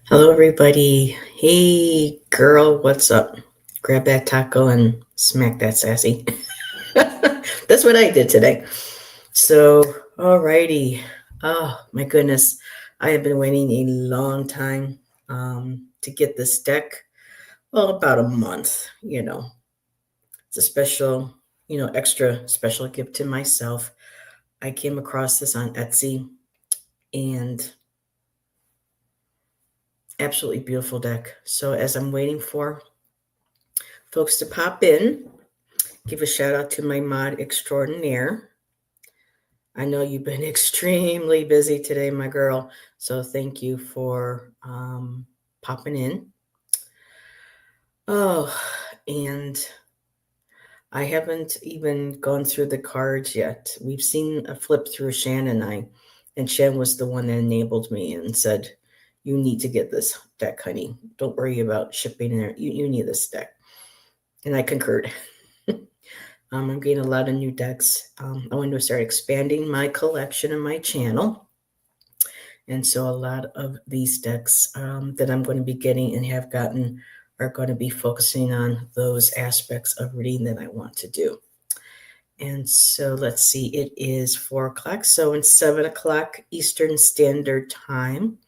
Hello, everybody. Hey, girl, what's up? Grab that taco and smack that sassy. That's what I did today. So, alrighty. Oh, my goodness. I have been waiting a long time to get this deck. Well, about a month, It's a special, extra special gift to myself. I came across this on Etsy and absolutely beautiful deck. So, as I'm waiting for folks to pop in, give a shout out to my mod extraordinaire. I know you've been extremely busy today, my girl. So thank you for popping in. Oh, and I haven't even gone through the cards yet. We've seen a flip through Shan and I, and Shan was the one that enabled me and said, "You need to get this deck, honey. Don't worry about shipping it. You need this deck." And I concurred. I'm getting a lot of new decks. I want to start expanding my collection and my channel. And so a lot of these decks that I'm going to be getting and have gotten are going to be focusing on those aspects of reading that I want to do. And so let's see, it is 4 o'clock. So it's 7 o'clock Eastern Standard Time.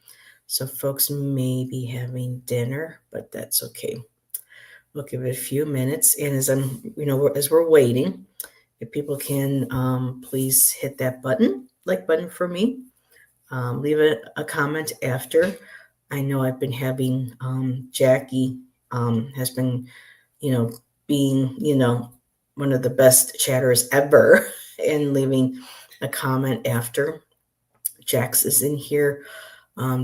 So folks may be having dinner, but that's okay. We'll give it a few minutes. And as we're waiting, if people can please hit that like button for me. Leave a comment after. I know I've been having Jackie has been, being, one of the best chatters ever and leaving a comment after. Jax is in here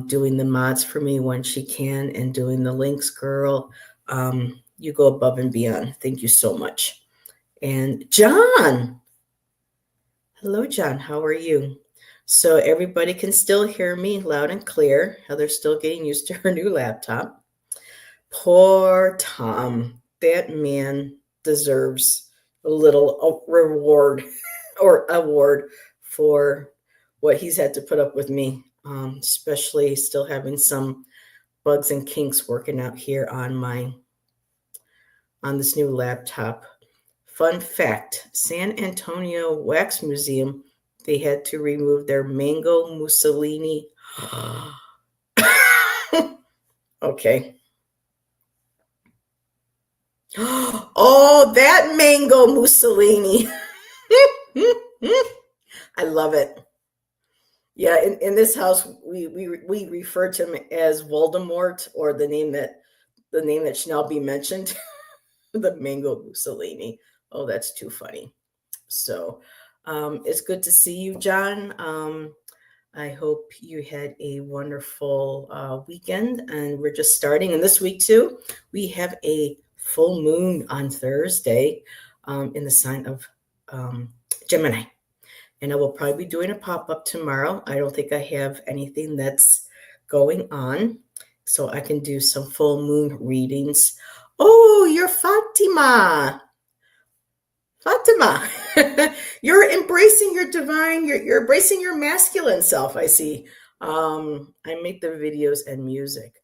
doing the mods for me when she can and doing the links, girl. You go above and beyond. Thank you so much. And John. Hello, John. How are you? So everybody can still hear me loud and clear. Heather's still getting used to her new laptop. Poor Tom. That man deserves a little reward or award for what he's had to put up with me, especially still having some bugs and kinks working out here on this new laptop. Fun fact, San Antonio Wax Museum, they had to remove their mango Mussolini. Okay. Oh, that mango Mussolini. I love it. Yeah, in this house, we refer to him as Voldemort, or the name that shall not be mentioned, the mango Mussolini. Oh, that's too funny. So it's good to see you, John. I hope you had a wonderful weekend, and we're just starting. And this week, too, we have a full moon on Thursday in the sign of Gemini. And I will probably be doing a pop-up tomorrow. I don't think I have anything that's going on, so I can do some full moon readings. Oh, you're Fatima. Fatima, you're embracing your divine, you're embracing your masculine self, I see. I make the videos and music.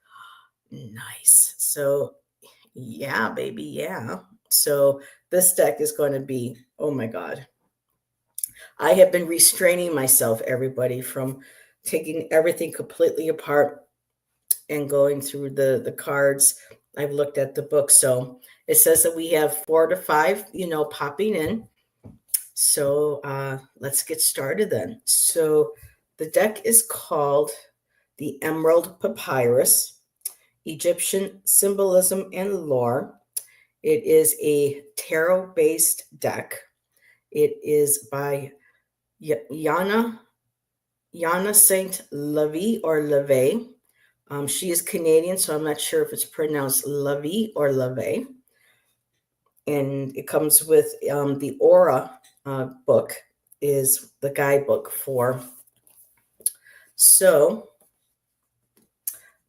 Nice. So, yeah, baby, yeah. So this deck is going to be, oh my God. I have been restraining myself, everybody, from taking everything completely apart and going through the cards. I've looked at the book. So it says that we have 4 to 5, popping in. So let's get started then. So the deck is called the Emerald Papyrus, Egyptian Symbolism and Lore. It is a tarot-based deck. It is by Yana Saint Levie or Levie. She is Canadian, so I'm not sure if it's pronounced Levie or Levie. And it comes with the Aura book is the guidebook for. So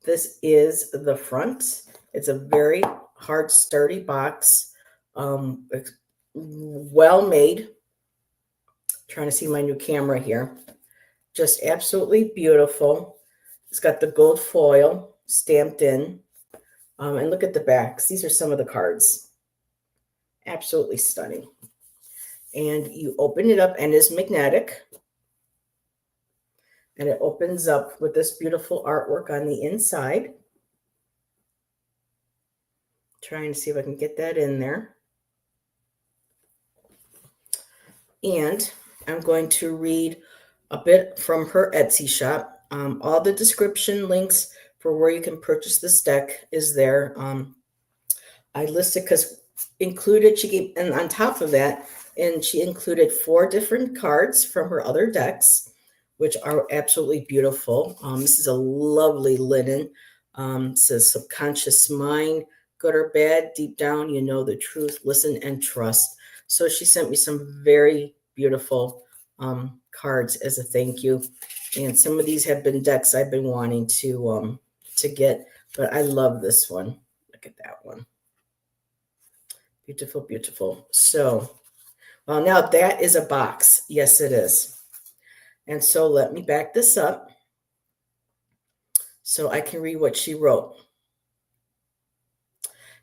this is the front. It's a very hard, sturdy box, well made. Trying to see my new camera here. Just absolutely beautiful. It's got the gold foil. stamped in. And look at the backs. These are some of the cards. Absolutely stunning. And you open it up, and it's magnetic. And it opens up with this beautiful artwork on the inside. Trying to see if I can get that in there. And I'm going to read a bit from her Etsy shop. All the description links for where you can purchase this deck is there. I listed because included, she gave, and on top of that, and she included 4 different cards from her other decks, which are absolutely beautiful. This is a lovely linen. Says subconscious mind, good or bad, deep down, you know the truth, listen and trust. So she sent me some very beautiful cards as a thank you. And some of these have been decks I've been wanting to get, but I love this one. Look at that one. Beautiful, beautiful. So, well, now that is a box. Yes, it is. And so let me back this up so I can read what she wrote.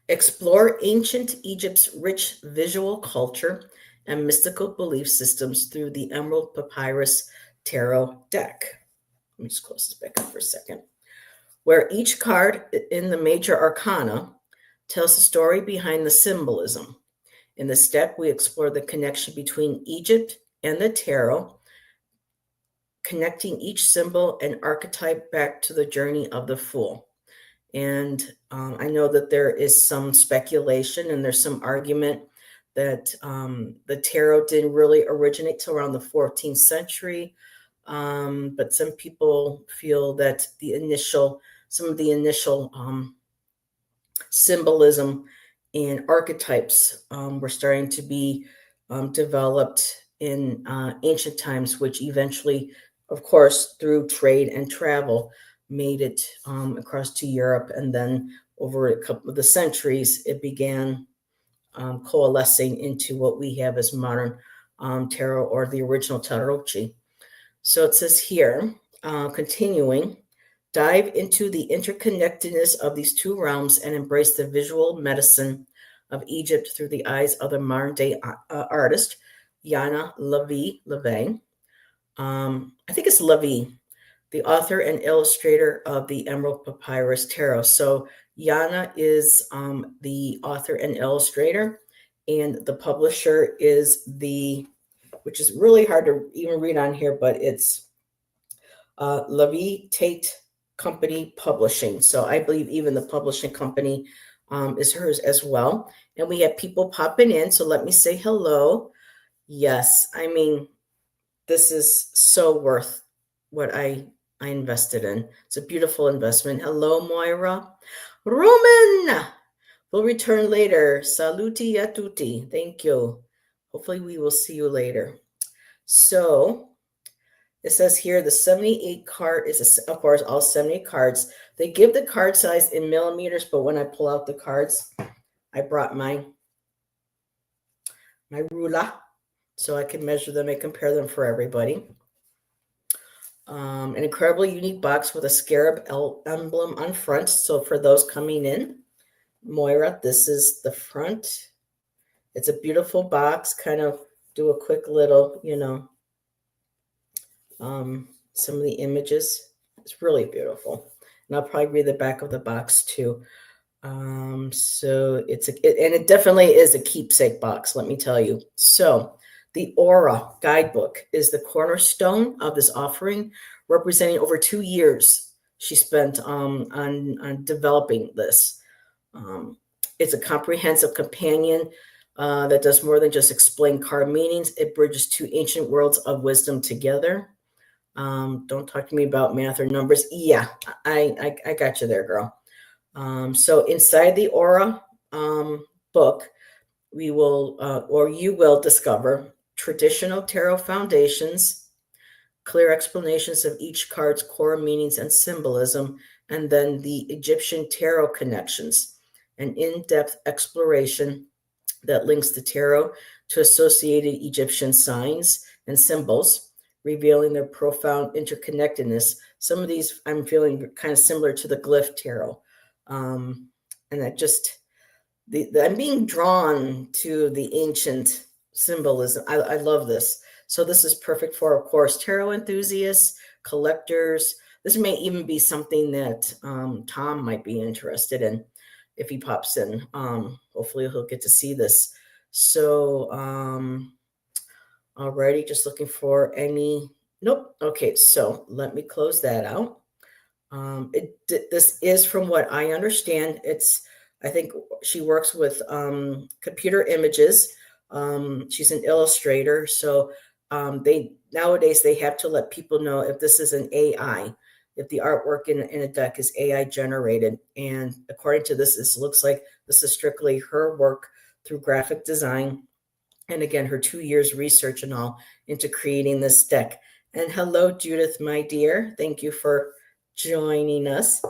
Explore ancient Egypt's rich visual culture and mystical belief systems through the Emerald Papyrus Tarot deck. Let me just close this back up for a second. Where each card in the major arcana tells the story behind the symbolism. In this deck, we explore the connection between Egypt and the tarot, connecting each symbol and archetype back to the journey of the Fool. And I know that there is some speculation and there's some argument that the tarot didn't really originate till around the 14th century. But some people feel that some of the initial symbolism and archetypes were starting to be developed in ancient times, which eventually, of course, through trade and travel, made it across to Europe. And then over a couple of the centuries, it began coalescing into what we have as modern tarot, or the original tarotchi. So it says here, continuing, dive into the interconnectedness of these two realms and embrace the visual medicine of Egypt through the eyes of the modern day artist, Yana Levie. I think it's Levie, the author and illustrator of the Emerald Papyrus Tarot. So Yana is the author and illustrator, and the publisher is which is really hard to even read on here, but it's Levie Tate Company Publishing. So I believe even the publishing company is hers as well. And we have people popping in. So let me say hello. Yes, I mean, this is so worth what I invested in. It's a beautiful investment. Hello, Moira. Roman will return later. Saluti a tutti. Thank you. Hopefully we will see you later. So it says here the 78 card is, of course, all 78 cards. They give the card size in millimeters, but when I pull out the cards, I brought my ruler so I can measure them and compare them for everybody. An incredibly unique box with a scarab emblem on front. So for those coming in, Moira, this is the front. It's a beautiful box. Kind of do a quick little, some of the images. It's really beautiful. And I'll probably read the back of the box too. So and it definitely is a keepsake box, let me tell you. So the Aura guidebook is the cornerstone of this offering, representing over 2 years she spent on developing this. It's a comprehensive companion that does more than just explain card meanings. It bridges two ancient worlds of wisdom together. Don't talk to me about math or numbers. Yeah, I got you there, girl. So inside the Aura book, you will discover traditional tarot foundations, clear explanations of each card's core meanings and symbolism, and then the Egyptian tarot connections, an in-depth exploration that links the tarot to associated Egyptian signs and symbols, revealing their profound interconnectedness. Some of these I'm feeling kind of similar to the glyph tarot. And that just, I'm being drawn to the ancient symbolism. I love this. So this is perfect for, of course, tarot enthusiasts, collectors. This may even be something that Tom might be interested in if he pops in. Hopefully he'll get to see this. So, alrighty, just looking for any. Nope. Okay, so let me close that out. This is, from what I understand, I think she works with computer images. She's an illustrator, so nowadays they have to let people know if this is an AI, if the artwork in a deck is AI generated. And according to this looks like this is strictly her work through graphic design. And again, her 2 years research and all into creating this deck. And hello, Judith, my dear. Thank you for joining us.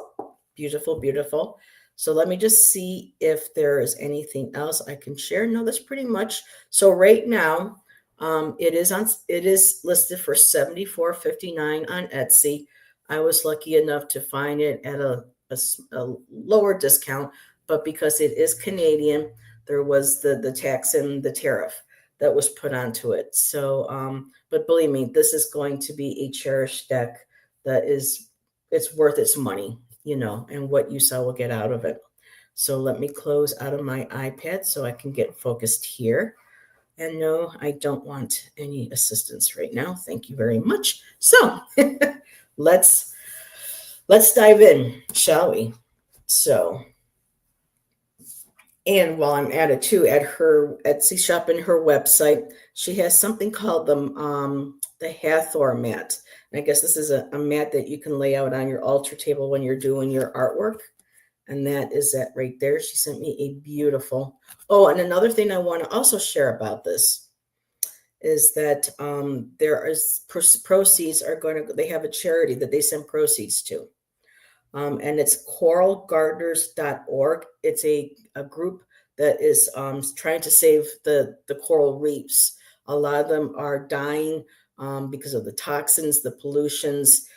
Beautiful, beautiful. So let me just see if there is anything else I can share. No, that's pretty much. So right now, it is listed for $74.59 on Etsy. I was lucky enough to find it at a lower discount, but because it is Canadian, there was the tax and the tariff that was put onto it. So, but believe me, this is going to be a cherished deck that it's worth its money, and what use I will get out of it. So let me close out of my iPad so I can get focused here. And no, I don't want any assistance right now. Thank you very much. So let's dive in, shall we? So, and while I'm at it too, at her Etsy shop and her website, she has something called the Hathor mat. And I guess this is a mat that you can lay out on your altar table when you're doing your artwork. And that is that right there. She sent me a beautiful. Oh, and another thing I want to also share about this is that there is proceeds are going to, they have a charity that they send proceeds to. And it's coralgardeners.org. It's a group that is trying to save the coral reefs. A lot of them are dying because of the toxins, the pollutions,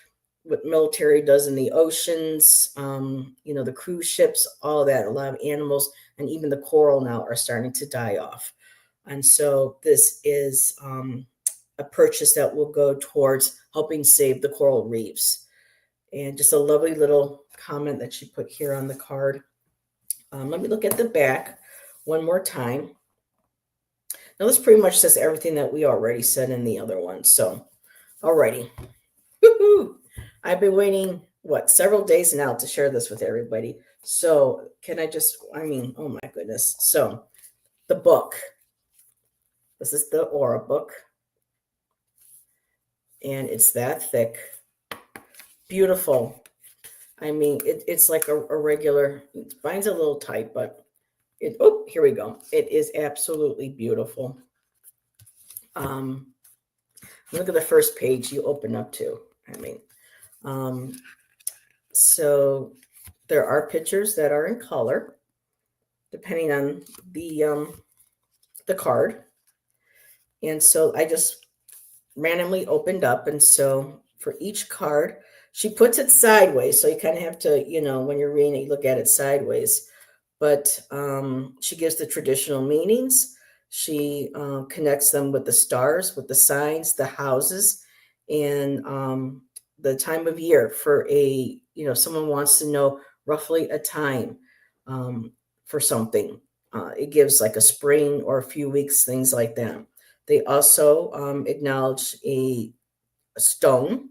what military does in the oceans, the cruise ships, all that. A lot of animals and even the coral now are starting to die off. And so this is a purchase that will go towards helping save the coral reefs. And just a lovely little comment that she put here on the card. Let me look at the back one more time. Now, this pretty much says everything that we already said in the other one. So, alrighty. Woo-hoo. I've been waiting, several days now to share this with everybody. So, oh my goodness. So, the book. This is the Aura book. And it's that thick. Beautiful. I mean, it's like a regular, it binds a little tight, but here we go. It is absolutely beautiful. Look at the first page you open up to. So there are pictures that are in color, depending on the card. And so I just randomly opened up. And so for each card, she puts it sideways. So you kind of have to, when you're reading it, you look at it sideways. But she gives the traditional meanings. She connects them with the stars, with the signs, the houses, and the time of year for someone wants to know roughly a time for something. It gives like a spring or a few weeks, things like that. They also acknowledge a stone.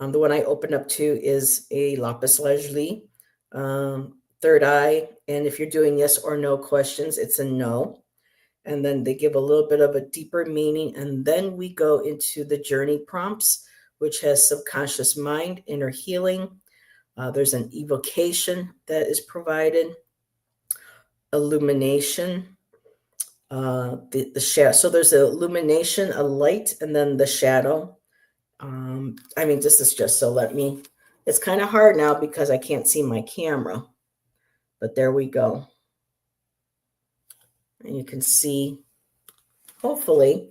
The one I opened up to is a lapis lazuli, third eye. And if you're doing yes or no questions, it's a no. And then they give a little bit of a deeper meaning. And then we go into the journey prompts, which has subconscious mind, inner healing. There's an evocation that is provided, illumination, the shadow. So there's an illumination, a light, and then the shadow. This is just, it's kind of hard now because I can't see my camera, but there we go. And you can see, hopefully,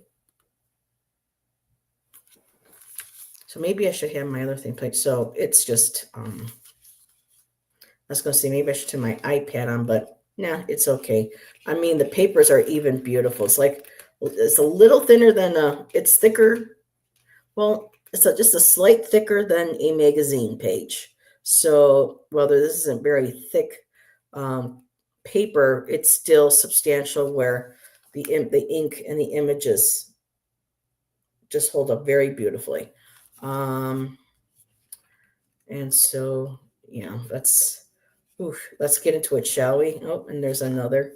So maybe I should have my other thing played. So it's just, I was going to say maybe I should turn my iPad on, but nah, it's okay. I mean, the papers are even beautiful. It's like, it's a little thinner than it's thicker. Well, it's just a slight thicker than a magazine page. So whether this isn't very thick paper, it's still substantial where the ink and the images just hold up very beautifully. And so, yeah, let's get into it, shall we? Oh, and there's another.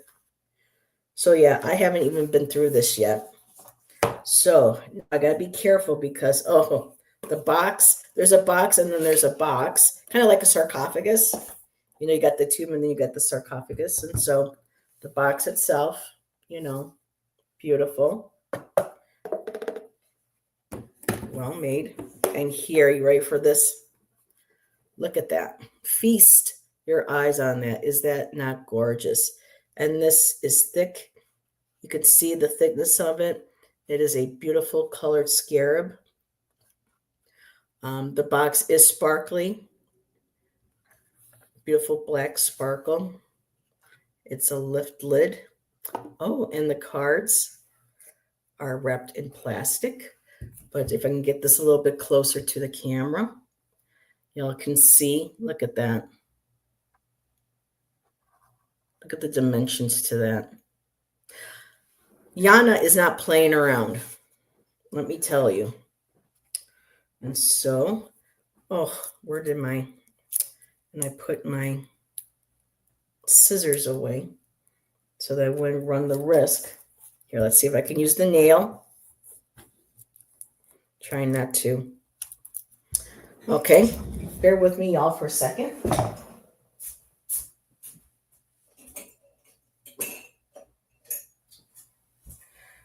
So yeah, I haven't even been through this yet. So I gotta be careful because the box, there's a box and then there's a box, kind of like a sarcophagus. You know, you got the tube and then you got the sarcophagus. And so the box itself, you know, beautiful. Well made. And here, you ready for this? Look at that. Feast your eyes on that. Is that not gorgeous? And this is thick. You can see the thickness of it. It is a beautiful colored scarab. The box is sparkly. Beautiful black sparkle. It's a lift lid. Oh, and the cards are wrapped in plastic. But if I can get this a little bit closer to the camera, y'all can see. Look at that. Look at the dimensions to that. Yana is not playing around, let me tell you. And so, where did and I put my scissors away so that I wouldn't run the risk. Here, let's see if I can use the nail. Trying not to. Okay, bear with me, y'all, for a second.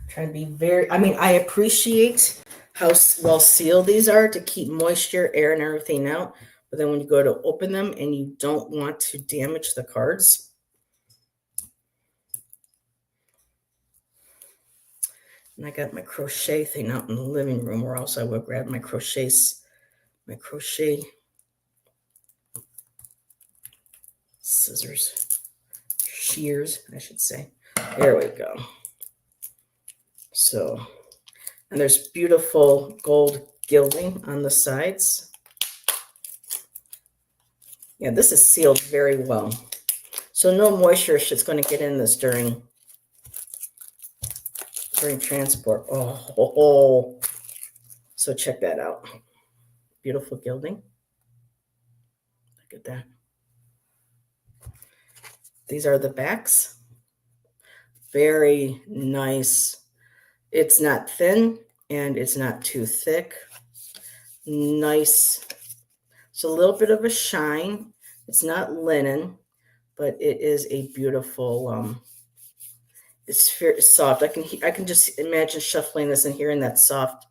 Trying to be I appreciate how well sealed these are to keep moisture, air, and everything out. But then when you go to open them and you don't want to damage the cards. And I got my crochet thing out in the living room, or else I would grab my crochet scissors, shears, I should say. There we go. So, and there's beautiful gold gilding on the sides. Yeah, this is sealed very well. So no moisture is going to get in this during transport. So check that out. Beautiful gilding. Look at that. These are the backs. Very nice. It's not thin and it's not too thick. Nice. It's a little bit of a shine. It's not linen, but it is a beautiful, it's soft. I can just imagine shuffling this and hearing that soft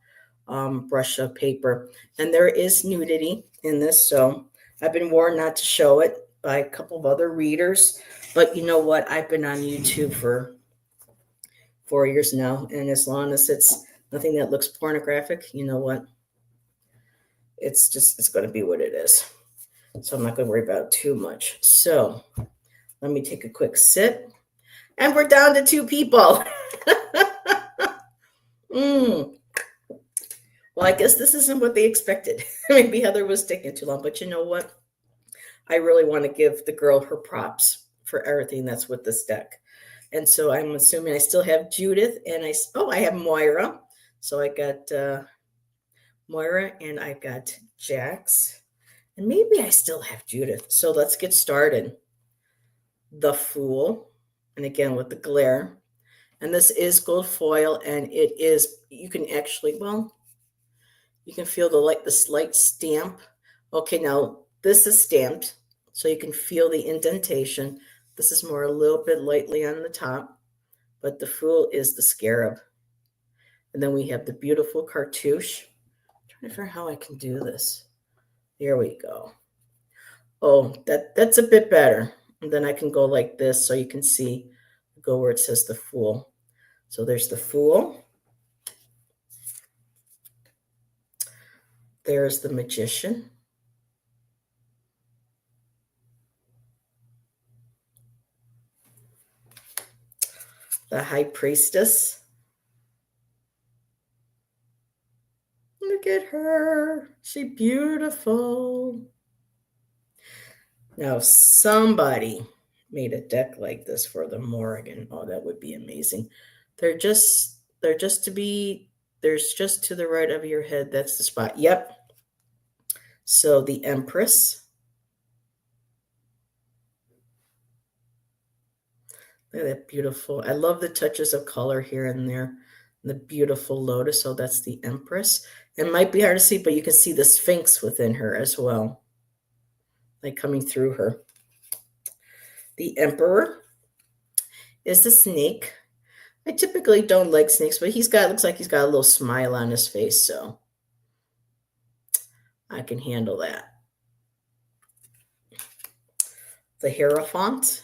brush of paper. And there is nudity in this, so I've been warned not to show it by a couple of other readers. But you know what? I've been on YouTube for 4 years now, and as long as it's nothing that looks pornographic, you know what? It's going to be what it is. So I'm not going to worry about it too much. So let me take a quick sip. And we're down to 2 people. Well, I guess this isn't what they expected. Maybe Heather was taking too long, but you know what? I really want to give the girl her props for everything that's with this deck. And so I'm assuming I still have Judith and I have Moira. So I got Moira and I've got Jax. And maybe I still have Judith. So let's get started. The Fool. And again, with the glare. And this is gold foil. And it is, you can actually, you can feel the slight stamp. Okay, now this is stamped. So you can feel the indentation. This is more a little bit lightly on the top. But the Fool is the scarab. And then we have the beautiful cartouche. I'm trying to figure out how I can do this. There we go. Oh, that's a bit better. And then I can go like this so you can see, go where it says the Fool. So there's the Fool. There's the Magician. The High Priestess. Look at her. She's beautiful. Now, somebody made a deck like this for the Morrigan. Oh, that would be amazing. They're just to be, there's just to the right of your head. That's the spot. Yep. So the Empress. Look at that beautiful. I love the touches of color here and there. The beautiful lotus. So that's the Empress. It might be hard to see, but you can see the Sphinx within her as well, like coming through her. The Emperor is the snake. I typically don't like snakes, but looks like he's got a little smile on his face, so I can handle that. The Hierophant.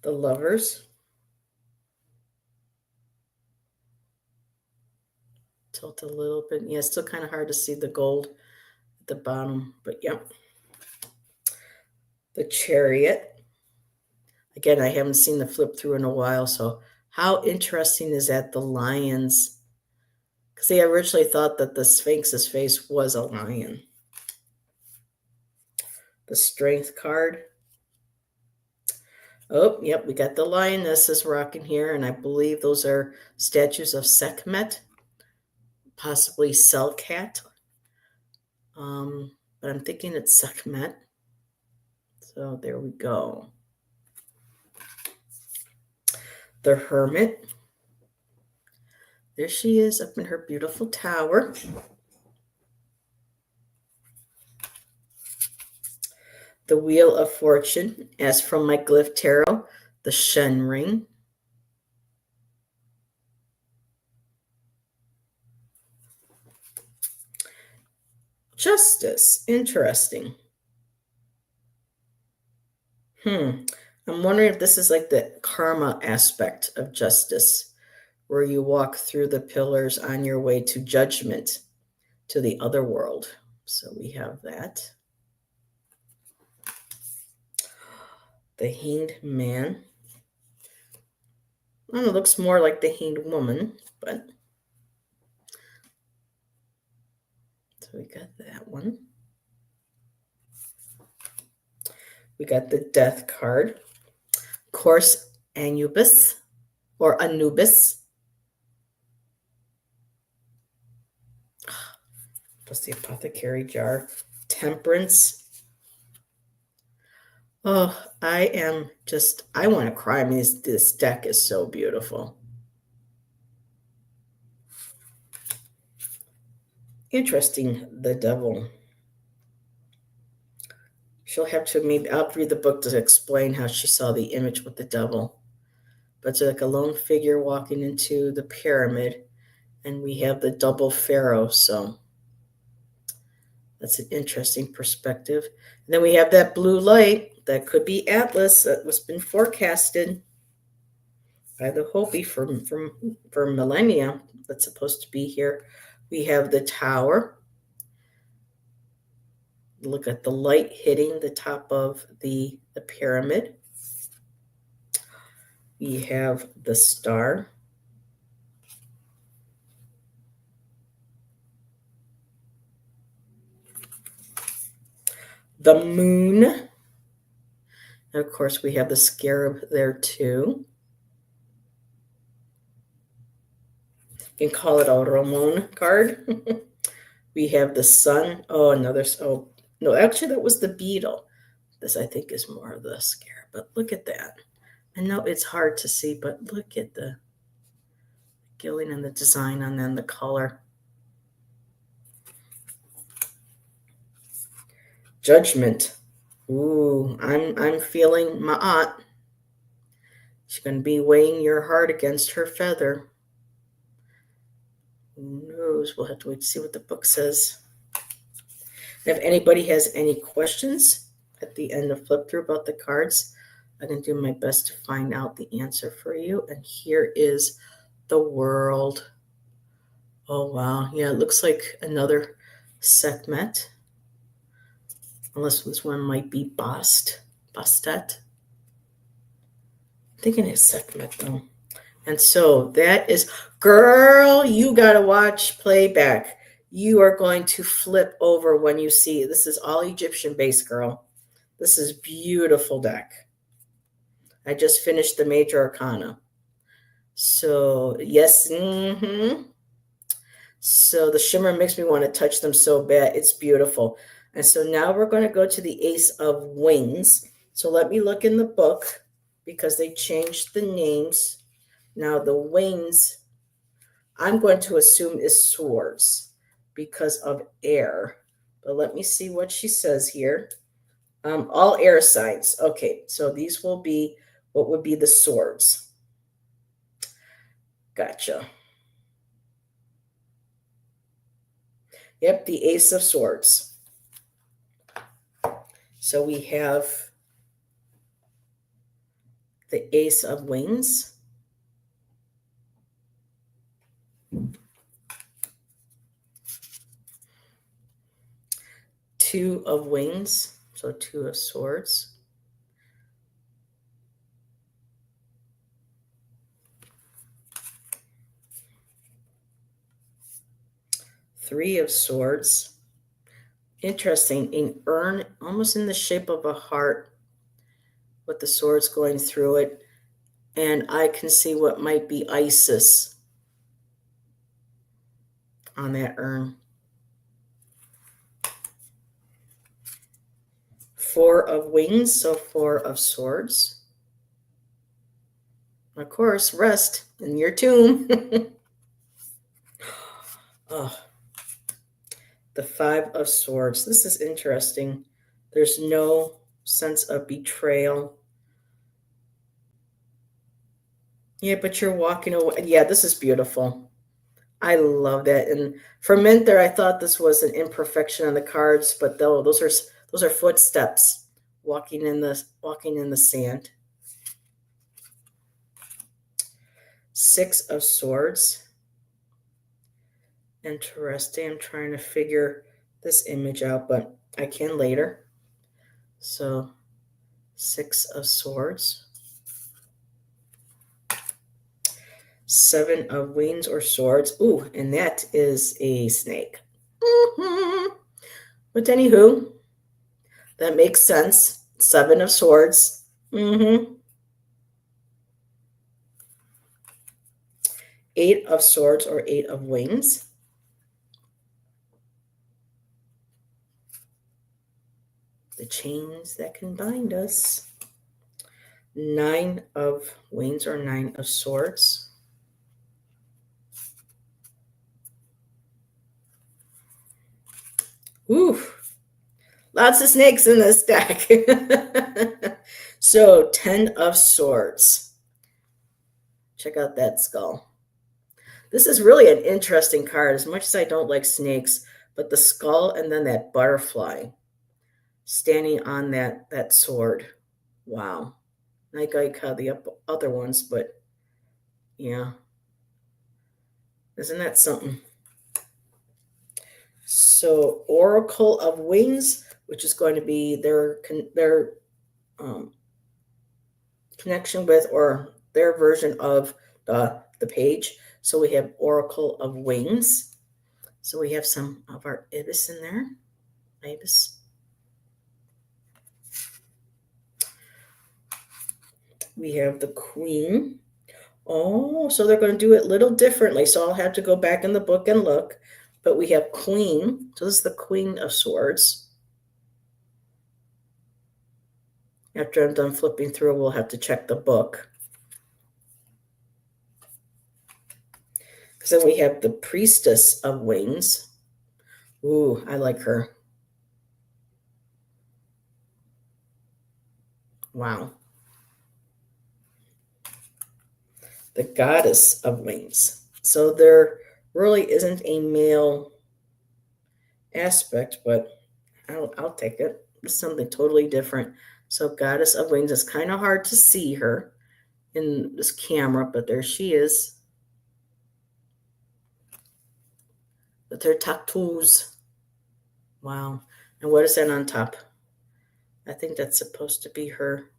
The Lovers. Tilt a little bit. Yeah, it's still kind of hard to see the gold at the bottom, but yeah. The Chariot. Again, I haven't seen the flip through in a while, so how interesting is that? The lions. Because they originally thought that the Sphinx's face was a lion. The Strength card. Oh, yep, we got the lionesses rocking here, and I believe those are statues of Sekhmet, possibly Selkat. But I'm thinking it's Sekhmet. So there we go. The Hermit. There she is up in her beautiful tower. The Wheel of Fortune, as from my glyph tarot, the Shen ring. Justice, interesting. I'm wondering if this is like the karma aspect of justice, where you walk through the pillars on your way to judgment, to the other world. So we have that. The Hanged Man. I don't know, it looks more like the Hanged Woman, but so we got that one. We got the Death card. Of course, Anubis or Anubis. Plus the Apothecary jar. Temperance. Oh, I want to cry. I mean, this deck is so beautiful. Interesting, the Devil. She'll have to I'll read the book to explain how she saw the image with the devil. But it's like a lone figure walking into the pyramid, and we have the double pharaoh, so that's an interesting perspective. And then we have that blue light. That could be Atlas. That was been forecasted by the Hopi for millennia. That's supposed to be here. We have the tower. Look at the light hitting the top of the pyramid. We have the star. The moon. And of course, we have the scarab there too. You can call it a Ramon card. We have the sun. Oh, no, actually, that was the beetle. This, I think, is more of the scarab. But look at that. I know it's hard to see, but look at the gilding and the design, and then the color. Judgment. Ooh, I'm feeling Ma'at. She's going to be weighing your heart against her feather. Who knows? We'll have to wait to see what the book says. If anybody has any questions at the end of flip through about the cards, I'm going to do my best to find out the answer for you. And here is the world. Oh, wow. Yeah, it looks like another Sekhmet. Unless this one might be Bastet. I'm thinking it's Sekhmet, though. And so that is, girl, you got to watch playback. You are going to flip over when you see it. This is all Egyptian based, girl. This is beautiful deck. I just finished the Major Arcana. So, yes. So the shimmer makes me want to touch them so bad. It's beautiful. And so now we're going to go to the Ace of Wings. So let me look in the book because they changed the names. Now the wings, I'm going to assume is swords because of air. But let me see what she says here. All air signs. Okay, so these will be what would be the swords. Gotcha. Yep, the Ace of Swords. So we have the Ace of Wings. Two of Wings, so two of Swords. Three of Swords. Interesting, an urn almost in the shape of a heart with the swords going through it. And I can see what might be Isis on that urn. Four of Wings, so four of Swords. Of course, rest in your tomb. Oh, the Five of Swords. This is interesting. There's no sense of betrayal. Yeah, but you're walking away. Yeah, this is beautiful. I love that. And for a minute there, I thought this was an imperfection on the cards, but though those are footsteps walking in the sand. Six of Swords. Interesting. I'm trying to figure this image out, but I can later. So, Six of Swords. Seven of Wings or Swords. Ooh, and that is a snake. Mm-hmm. But anywho, that makes sense. Seven of Swords. Mm-hmm. Eight of Swords or Eight of Wings. The chains that can bind us. Nine of Wings or Nine of Swords. Ooh, lots of snakes in this deck. So 10 of Swords. Check out that skull. This is really an interesting card, as much as I don't like snakes, but the skull and then that butterfly standing on that sword. Wow. Not like how the other ones, but yeah. Isn't that something? So Oracle of Wings, which is going to be their connection with or their version of the page. So we have Oracle of Wings. So we have some of our ibis in there. Ibis. We have the Queen. Oh, so they're going to do it a little differently. So I'll have to go back in the book and look. But we have Queen. So this is the Queen of Swords. After I'm done flipping through, we'll have to check the book. Because then we have the Priestess of Wings. Ooh, I like her. Wow. The Goddess of Wings. So there really isn't a male aspect, but I'll take it. It's something totally different. So Goddess of Wings is kind of hard to see her in this camera, but there she is with her tattoos. Wow. And what is that on top? I think that's supposed to be her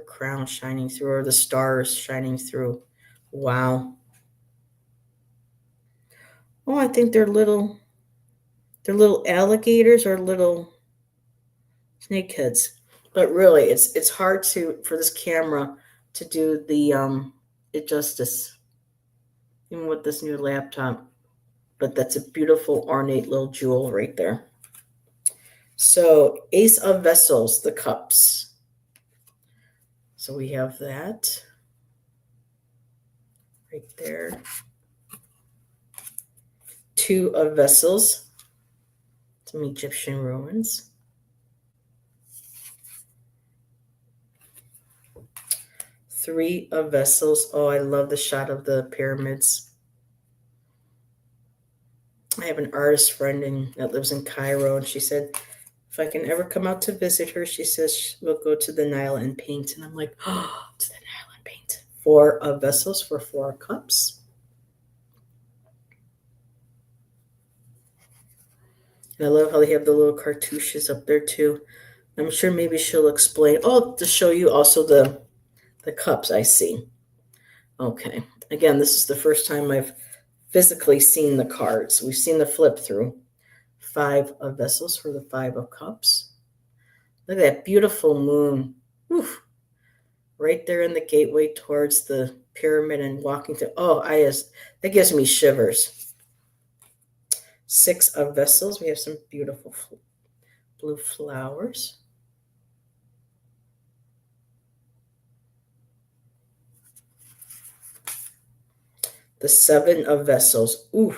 crown shining through, or the stars shining through. Wow. Oh, I think they're little alligators or little snakeheads. But really, it's hard for this camera to do the it justice, even with this new laptop. But that's a beautiful ornate little jewel right there. So Ace of Vessels, the cups. So we have that right there. Two of Vessels, some Egyptian ruins. Three of Vessels. Oh, I love the shot of the pyramids. I have an artist friend that lives in Cairo, and she said, if I can ever come out to visit her, she says we'll go to the Nile and paint. And I'm like, oh, to the Nile and paint. Four of Vessels for 4 cups. And I love how they have the little cartouches up there too. I'm sure maybe she'll explain. Oh, to show you also the cups I see. Okay. Again, this is the first time I've physically seen the cards. We've seen the flip through. 5 of Vessels for the 5 of Cups. Look at that beautiful moon. Oof. Right there in the gateway towards the pyramid and walking to. Oh, that gives me shivers. 6 of Vessels. We have some beautiful blue flowers. The 7 of Vessels. Ooh.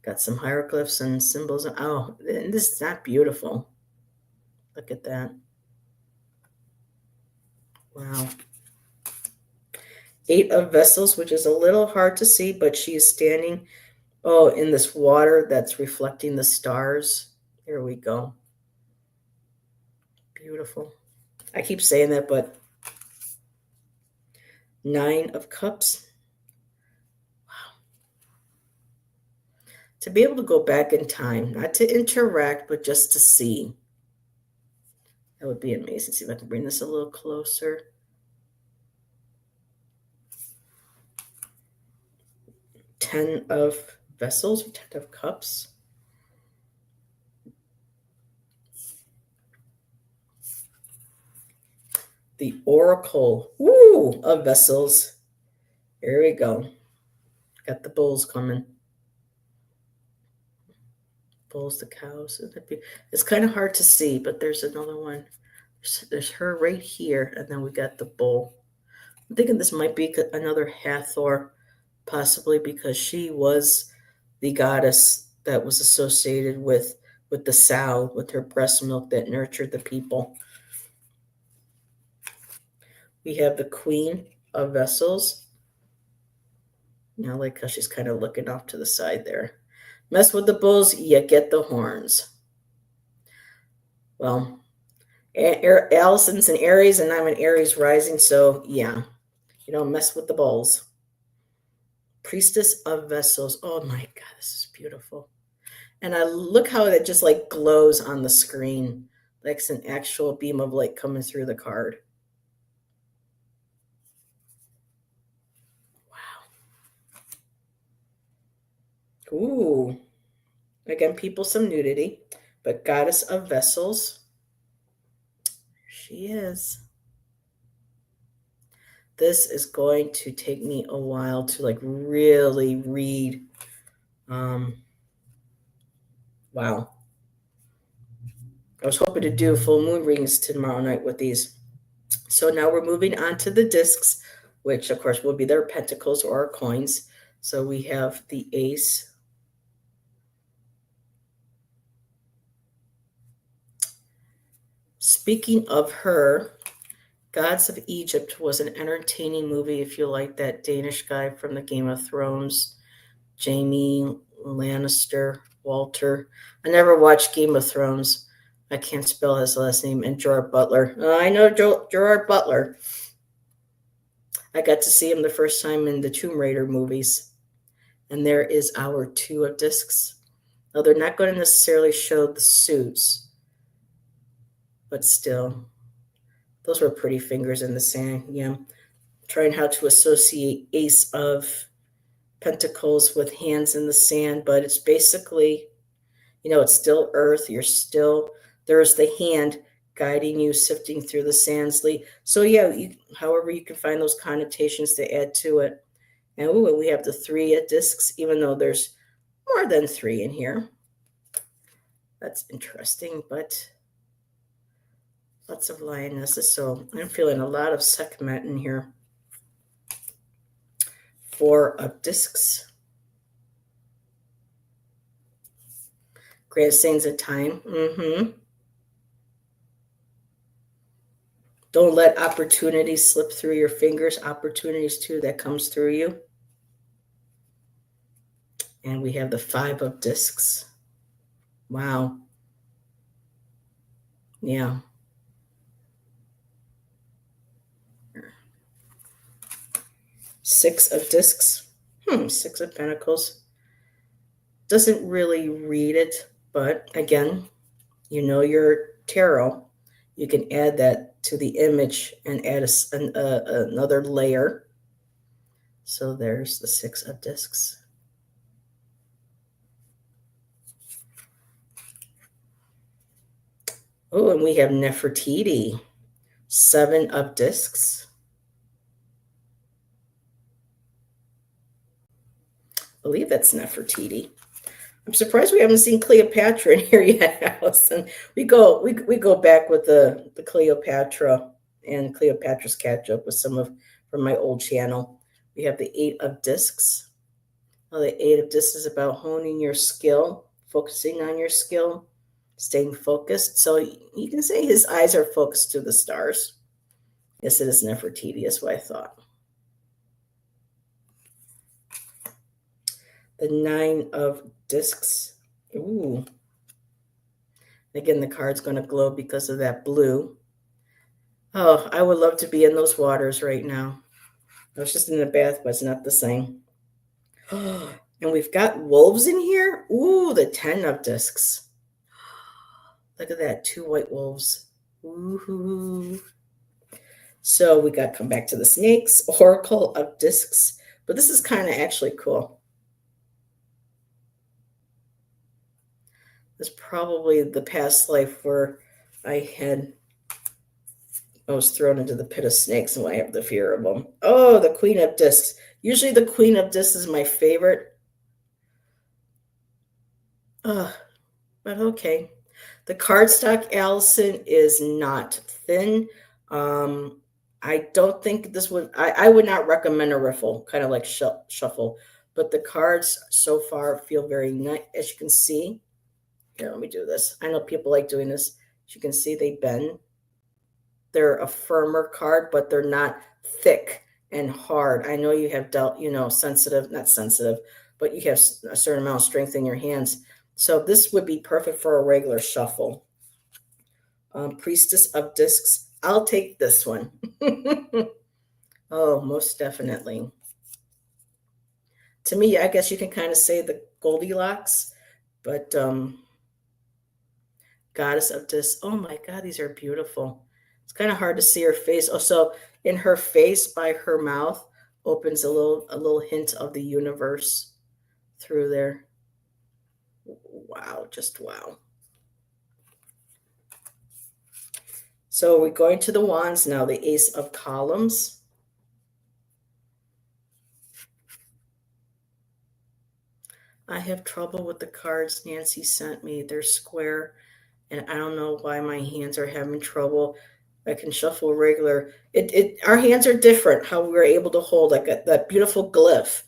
Got some hieroglyphs and symbols. Oh, this is not beautiful. Look at that. Wow. 8 of Vessels, which is a little hard to see, but she is standing, in this water that's reflecting the stars. Here we go. Beautiful. I keep saying that, but 9 of Cups. Wow. To be able to go back in time, not to interact, but just to see. That would be amazing. See if I can bring this a little closer. 10 of Vessels, or 10 of Cups. The Oracle, of Vessels. Here we go. Got the bulls coming. Bulls, the cows. It's kind of hard to see, but there's another one. There's her right here, and then we got the bull. I'm thinking this might be another Hathor, possibly because she was the goddess that was associated with the sow, with her breast milk that nurtured the people. We have the Queen of Vessels. I like how she's kind of looking off to the side there. Mess with the bulls, you get the horns. Well, Allison's an Aries, and I'm an Aries rising, so yeah, you don't mess with the bulls. Priestess of Vessels. Oh my God, this is beautiful. And I look how it just like glows on the screen, like it's an actual beam of light coming through the card. Wow. Ooh. Again, people, some nudity, but Goddess of Vessels. There she is. This is going to take me a while to like really read. Wow. I was hoping to do full moon readings tomorrow night with these. So now we're moving on to the discs, which of course will be their pentacles or coins. So we have the ace. Speaking of her, Gods of Egypt was an entertaining movie if you like that Danish guy from the Game of Thrones, Jaime Lannister, Walter. I never watched Game of Thrones, I can't spell his last name, and Gerard Butler. I know Gerard Butler. I got to see him the first time in the Tomb Raider movies. And there is our 2 of discs. Now, they're not going to necessarily show the suits, but still, those were pretty fingers in the sand. Yeah. Trying how to associate Ace of Pentacles with hands in the sand, but it's basically, it's still earth. There's the hand guiding you, sifting through the sands. So, yeah, however you can find those connotations to add to it. And we have the 3 of discs, even though there's more than 3 in here. That's interesting, but lots of lionesses. So I'm feeling a lot of Sekhmet in here. 4 of discs. Great sayings of time. Don't let opportunities slip through your fingers. Opportunities, too, that comes through you. And we have the 5 of discs. Wow. Yeah. 6 of discs. 6 of Pentacles. Doesn't really read it, but again, your tarot. You can add that to the image and add another layer. So there's the 6 of discs. Oh, and we have Nefertiti. 7 of discs. I believe that's Nefertiti. I'm surprised we haven't seen Cleopatra in here yet, Allison. We go back with the Cleopatra and Cleopatra's catch-up with from my old channel. We have the 8 of discs. Well, the 8 of discs is about honing your skill, focusing on your skill, staying focused. So you can say his eyes are focused to the stars. Yes, it is Nefertiti, is what I thought. The 9 of discs. Ooh. Again, the card's going to glow because of that blue. Oh, I would love to be in those waters right now. I was just in the bath, but it's not the same. And we've got wolves in here. Ooh, the 10 of discs. Look at that, 2 white wolves. Ooh. So we got to come back to the snakes, Oracle of discs. But this is kind of actually cool. It's probably the past life where I was thrown into the pit of snakes and I have the fear of them. Oh, the Queen of discs. Usually the Queen of discs is my favorite. But okay. The cardstock, Allison, is not thin. I don't think I would not recommend a riffle, kind of like shuffle. But the cards so far feel very nice. As you can see, here, let me do this. I know people like doing this. As you can see, they bend. They're a firmer card, but they're not thick and hard. I know you have dealt, sensitive, not sensitive, but you have a certain amount of strength in your hands. So this would be perfect for a regular shuffle. Priestess of discs. I'll take this one. Oh, most definitely. To me, I guess you can kind of say the Goldilocks, but Goddess of discs. Oh my God, these are beautiful. It's kind of hard to see her face. Oh, so in her face, by her mouth, opens a little hint of the universe through there. Wow, just wow. So we're going to the wands now, the Ace of Columns. I have trouble with the cards Nancy sent me. They're square, and I don't know why my hands are having trouble. I can shuffle regular. Our hands are different, how we're able to hold like that beautiful glyph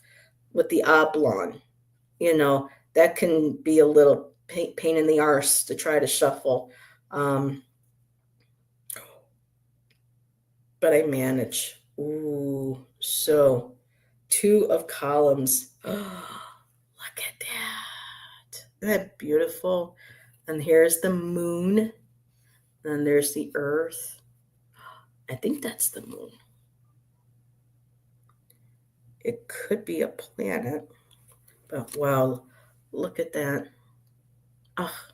with the oblong. That can be a little pain in the arse to try to shuffle. But I manage. Ooh, so 2 of columns. Oh, look at that. Isn't that beautiful? And here's the moon. Then there's the Earth. I think that's the moon. It could be a planet, but wow, look at that. Ah,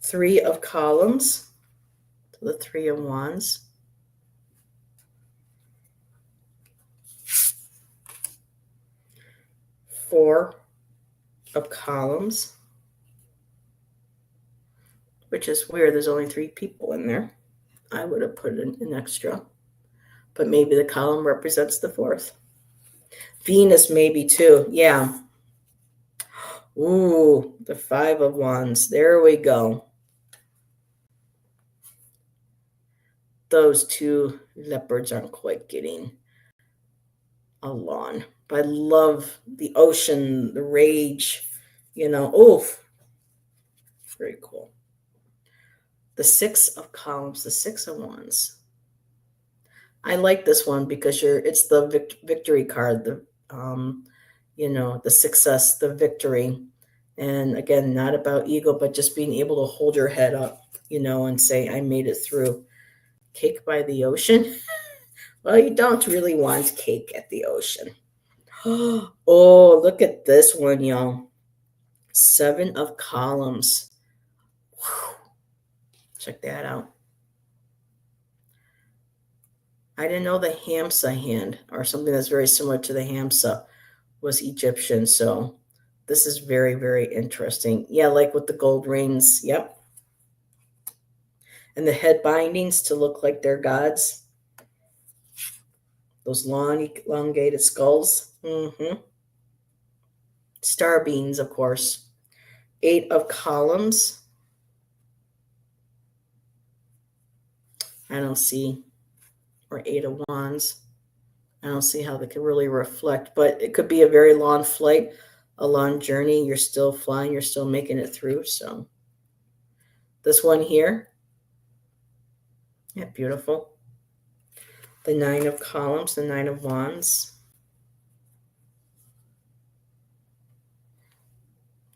3 of columns, so the 3 of wands. Four of columns, which is weird. There's only 3 people in there. I would have put in an extra, but maybe the column represents the 4th. Venus maybe too. Yeah. Ooh, the 5 of wands. There we go. Those 2 leopards aren't quite getting along. But I love the ocean, the rage, oof. Very cool. The 6 of columns, the 6 of wands. I like this one because it's the victory card, the success, the victory. And again, not about ego, but just being able to hold your head up, and say, I made it through. Cake by the ocean. Well, you don't really want cake at the ocean. Oh, look at this one, y'all. 7 of columns. Whew. Check that out. I didn't know the Hamsa hand, or something that's very similar to the Hamsa, was Egyptian. So this is very, very interesting. Yeah, like with the gold rings. Yep. And the head bindings to look like they're gods. Those long, elongated skulls. Star beans, of course. 8 of columns. I don't see, or 8 of wands. I don't see how they could really reflect, but it could be a very long flight, a long journey. You're still flying, you're still making it through. So this one here, yeah, beautiful. The 9 of columns, the 9 of wands.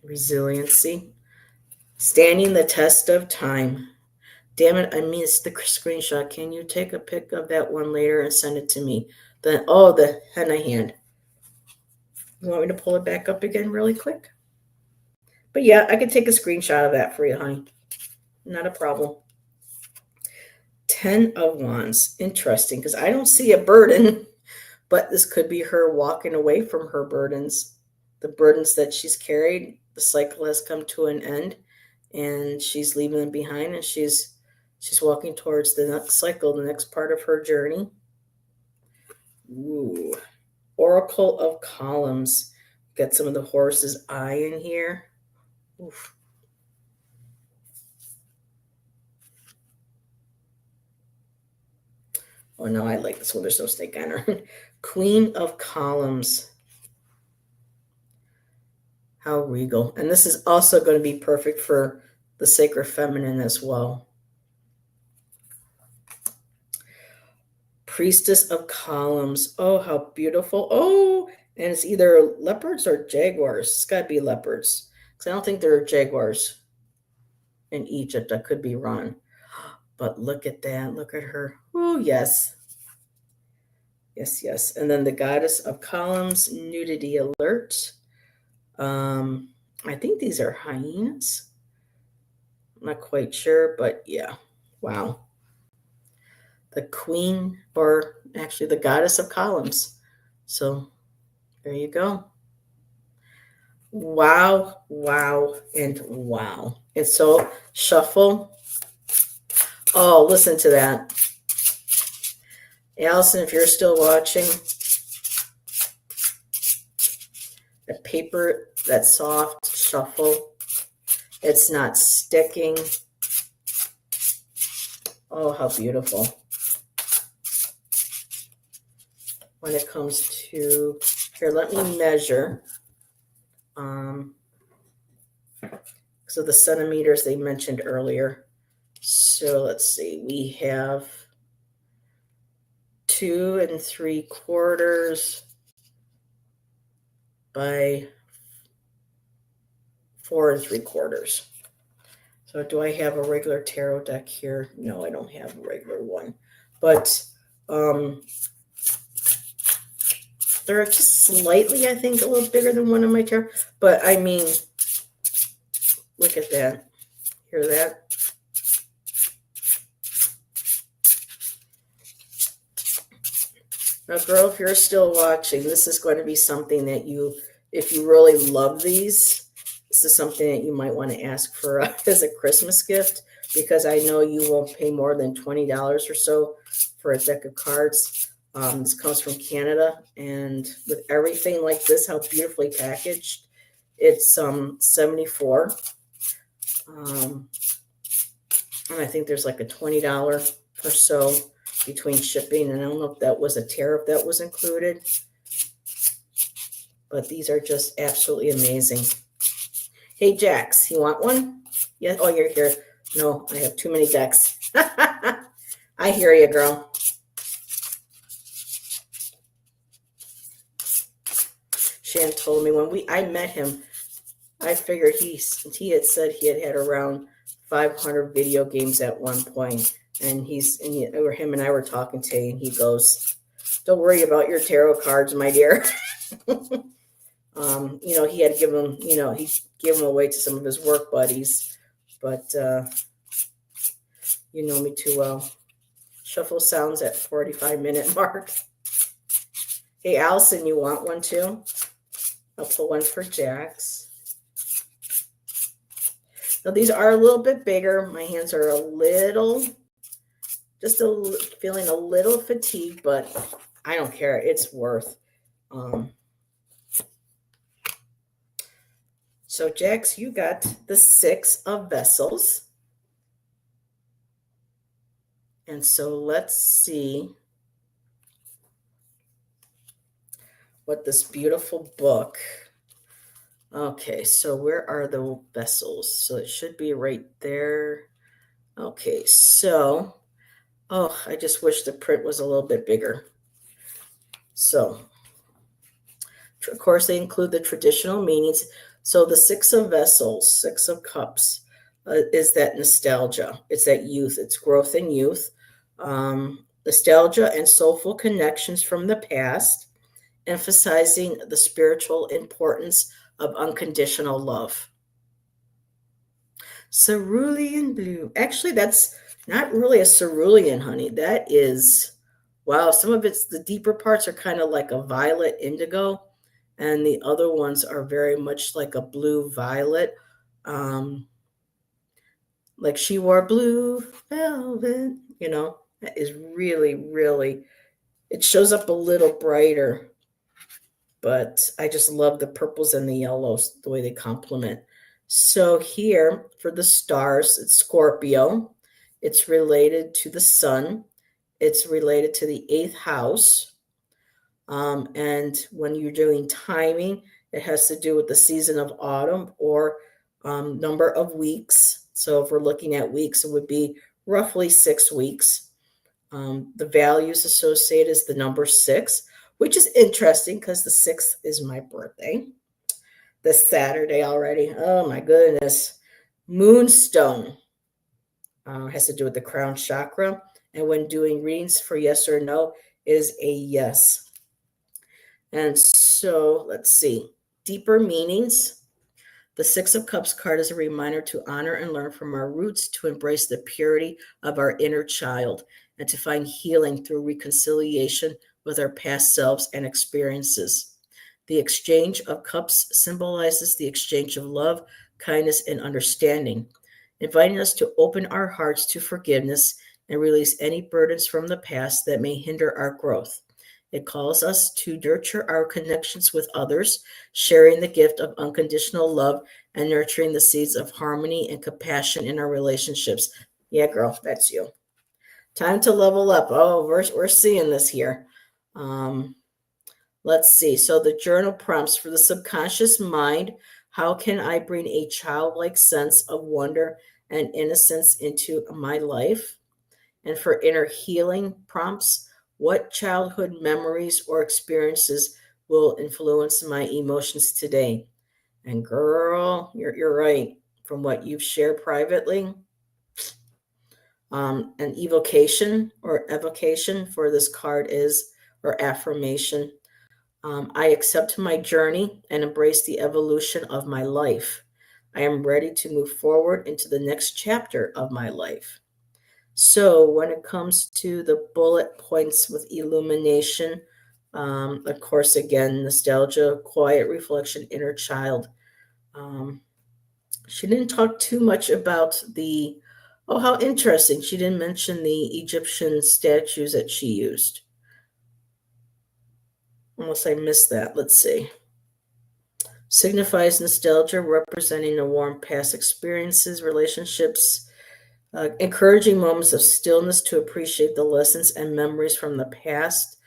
Resiliency. Standing the test of time. Damn it, I missed the screenshot. Can you take a pic of that one later and send it to me? The henna hand. You want me to pull it back up again really quick? But yeah, I could take a screenshot of that for you, honey. Not a problem. 10 of wands. Interesting, because I don't see a burden, but this could be her walking away from her burdens. The burdens that she's carried, the cycle has come to an end, and she's leaving them behind, and she's walking towards the next cycle, the next part of her journey. Ooh. Oracle of columns. Got some of the horse's eye in here. Oof. Oh no, I like this one. There's no snake on her. Queen of columns. How regal. And this is also going to be perfect for the sacred feminine as well. Priestess of columns. Oh, how beautiful. Oh, and it's either leopards or jaguars. It's got to be leopards, because I don't think there are jaguars in Egypt. I could be wrong. But look at that. Look at her. Oh, yes. Yes, yes. And then the goddess of columns, nudity alert. I think these are hyenas. I'm not quite sure, but yeah. Wow. The queen, or actually the goddess of columns. So there you go. Wow, wow, and wow. And so shuffle. Oh, listen to that. Allison, if you're still watching, the paper, that soft shuffle, it's not sticking. Oh, how beautiful. When it comes to, here, let me measure. So the centimeters they mentioned earlier. So let's see, we have 2 3/4 by 4 3/4. So So do I have a regular tarot deck here? No, I don't have a regular one. But they're just slightly, I think, a little bigger than one of my tarot. But I mean, look at that. Hear that? Now, girl, if you're still watching, this is going to be something that you, if you really love these, this is something that you might want to ask for as a Christmas gift, because I know you won't pay more than $20 or so for a deck of cards. This comes from Canada, and with everything like this, how beautifully packaged, it's $74. And I think there's like a $20 or so between shipping, and I don't know if that was a tariff that was included, but these are just absolutely amazing. Hey, Jax, you want one? Yeah. Oh, you're here. No, I have too many decks. I hear you, girl. Shan told me when I met him, I figured he had said he had around 500 video games at one point. And him and I were talking today, and he goes, "Don't worry about your tarot cards, my dear." He had given them, he gave them away to some of his work buddies, but you know me too well. Shuffle sounds at 45-minute mark. Hey, Allison, you want one too? I'll pull one for Jax. Now, these are a little bit bigger. My hands are feeling a little fatigued, but I don't care. It's worth. So, Jax, you got the 6 of Vessels. And so let's see what this beautiful book. Okay, so where are the vessels? So it should be right there. Okay, so, I just wish the print was a little bit bigger. So, of course, they include the traditional meanings. So the 6 of Vessels, 6 of Cups, is that nostalgia. It's that youth. It's growth and youth. Nostalgia and soulful connections from the past, emphasizing the spiritual importance of unconditional love. Cerulean blue. Actually, that's not really a cerulean, honey. That is, wow, some of the deeper parts are kind of like a violet indigo, and the other ones are very much like a blue violet. Like she wore blue velvet, that is really, really, it shows up a little brighter, but I just love the purples and the yellows, the way they complement. So here for the stars, it's Scorpio. It's related to the sun. It's related to the 8th house. And when you're doing timing, it has to do with the season of autumn or number of weeks. So if we're looking at weeks, it would be roughly 6 weeks. The values associated is the number 6, which is interesting because the 6th is my birthday. This Saturday already. Oh my goodness. Moonstone has to do with the crown chakra. And when doing readings for yes or no, is a yes. And so let's see. Deeper meanings. The 6 of Cups card is a reminder to honor and learn from our roots, to embrace the purity of our inner child, and to find healing through reconciliation with our past selves and experiences. The exchange of cups symbolizes the exchange of love, kindness, and understanding, inviting us to open our hearts to forgiveness and release any burdens from the past that may hinder our growth. It calls us to nurture our connections with others, sharing the gift of unconditional love and nurturing the seeds of harmony and compassion in our relationships. Yeah, girl, that's you. Time to level up. Oh, we're seeing this here. Let's see. So the journal prompts for the subconscious mind. How can I bring a childlike sense of wonder and innocence into my life? And for inner healing prompts, what childhood memories or experiences will influence my emotions today? And girl, you're right. from what you've shared privately. An evocation or evocation for this card is, or affirmation. I accept my journey and embrace the evolution of my life. I am ready to move forward into the next chapter of my life. So, when it comes to the bullet points with illumination, of course, again, nostalgia, quiet reflection, inner child. Um, she didn't talk too much about the, oh, how interesting. She didn't mention the Egyptian statues that she used. Unless I missed that. Let's see. Signifies nostalgia, representing the warm past experiences, relationships, encouraging moments of stillness to appreciate the lessons and memories from the past,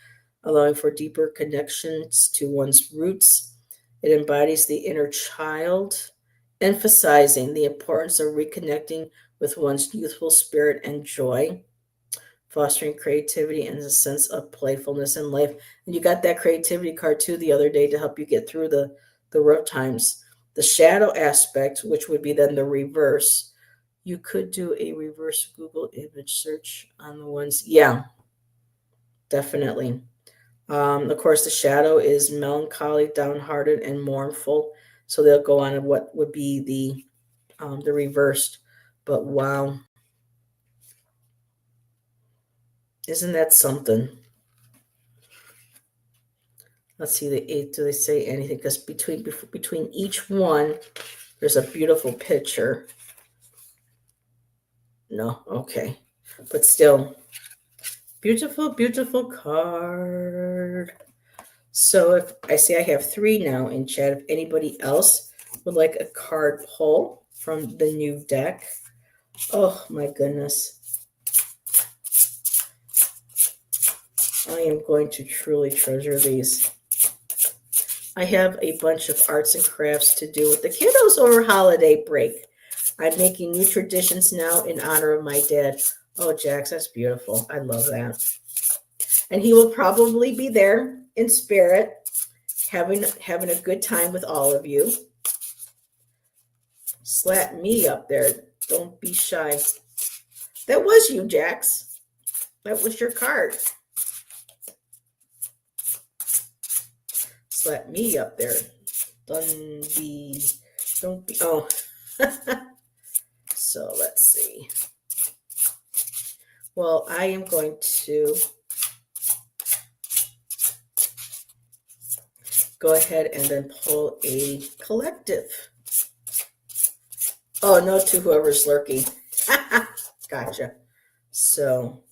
allowing for deeper connections to one's roots. It embodies the inner child, emphasizing the importance of reconnecting with one's youthful spirit and joy, fostering creativity and a sense of playfulness in life. And you got that creativity card too the other day to help you get through the rough times. The shadow aspect, which would be then the reverse. You could do a reverse Google image search on the ones. Yeah, definitely. Of course, the shadow is melancholy, downhearted, and mournful. So they'll go on what would be the reversed. But wow, isn't that something? Let's see the eight. Do they say anything? Because between each one, there's a beautiful picture. No, okay, but still, beautiful, beautiful card. So if I say I have three now in chat, if anybody else would like a card pull from the new deck, oh my goodness. I am going to truly treasure these. I have a bunch of arts and crafts to do with the kiddos over holiday break. I'm making new traditions now in honor of my dad. Oh, Jax, that's beautiful. I love that. And he will probably be there in spirit, having a good time with all of you. Slap me up there. Don't be shy. That was you, Jax. That was your card. Slap me up there. Don't be. Oh. So let's see. Well, I am going to go ahead and then pull a collective. Oh, no to whoever's lurking. Gotcha. So,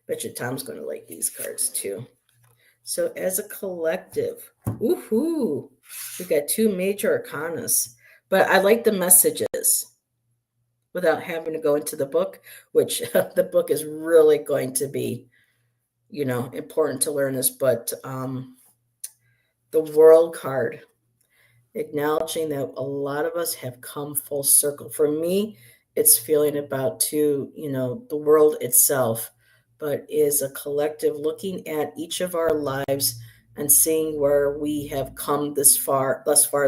bet you Tom's going to like these cards too. So, as a collective, woohoo, we got two major arcanas. But I like the messages without having to go into the book, which the book is really going to be, important to learn this. But the World card, acknowledging that a lot of us have come full circle. For me, it's feeling about the world itself, but is a collective looking at each of our lives and seeing where we have come thus far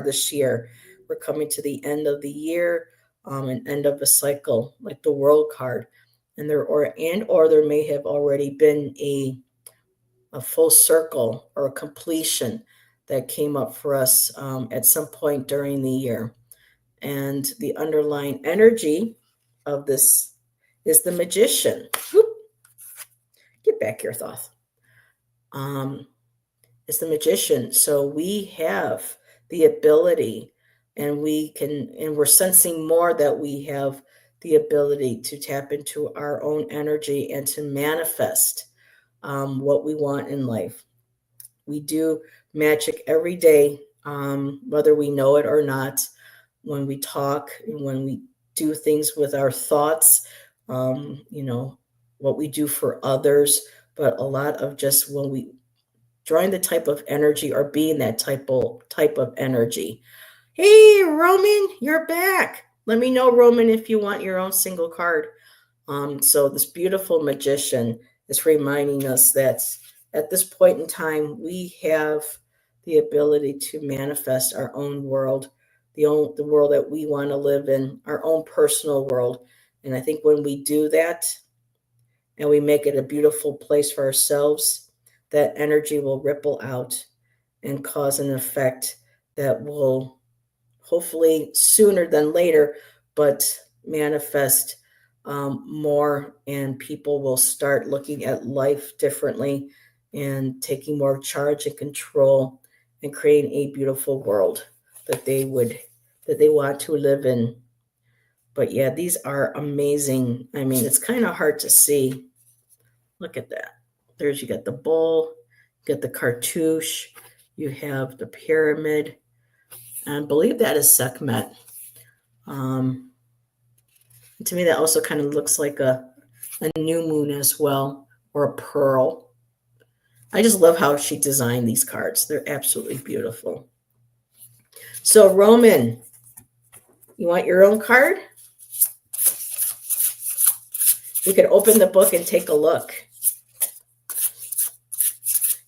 this year. We're coming to the end of the year, an end of a cycle, like the World card, and there may have already been a full circle or a completion that came up for us at some point during the year. And the underlying energy of this is the Magician. Whoop. Get back here, Thoth. It's the Magician. So we have the ability, and we're sensing more that we have the ability to tap into our own energy and to manifest what we want in life. We do magic every day, whether we know it or not, when we talk and when we do things with our thoughts, what we do for others, but a lot of just when we drawing the type of energy or being that type of energy. Hey, Roman, you're back. Let me know, Roman, if you want your own single card. So this beautiful Magician is reminding us that at this point in time, we have the ability to manifest our own world the world that we want to live in, our own personal world. And I think when we do that and we make it a beautiful place for ourselves, that energy will ripple out and cause an effect that will hopefully sooner than later, but manifest more, and people will start looking at life differently and taking more charge and control and creating a beautiful world that they want to live in. But yeah, these are amazing. I mean, it's kind of hard to see. Look at that. There's, you got the bull, you got the cartouche, you have the pyramid. I believe that is Sekhmet. To me, that also kind of looks like a new moon as well, or a pearl. I just love how she designed these cards. They're absolutely beautiful. So, Roman, you want your own card? We could open the book and take a look.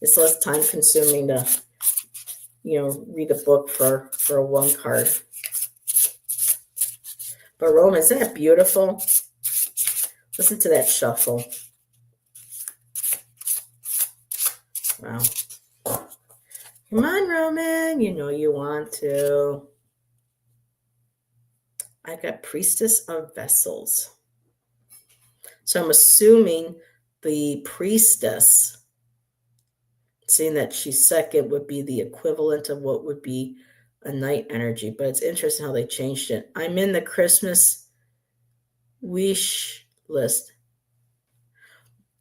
It's less time consuming to, read a book for one card. But Roman, isn't that beautiful? Listen to that shuffle. Wow. Come on, Roman. You know you want to. I got Priestess of Vessels. So I'm assuming the priestess, seeing that she's second, would be the equivalent of what would be a night energy. But it's interesting how they changed it. I'm in the Christmas wish list.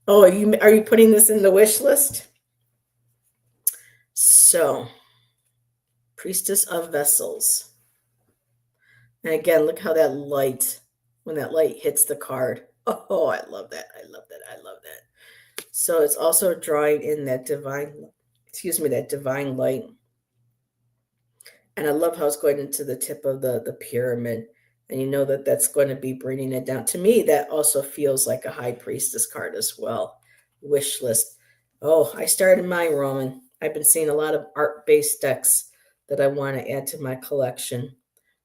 Oh, are you putting this in the wish list? So, Priestess of Vessels. And again, look how that light, when that light hits the card. Oh, I love that. I love that. I love that. So it's also drawing in that divine light. And I love how it's going into the tip of the pyramid. And you know that that's going to be bringing it down. To me, that also feels like a high priestess card as well. Wish list. Oh, I started mine, Roman. I've been seeing a lot of art-based decks that I want to add to my collection.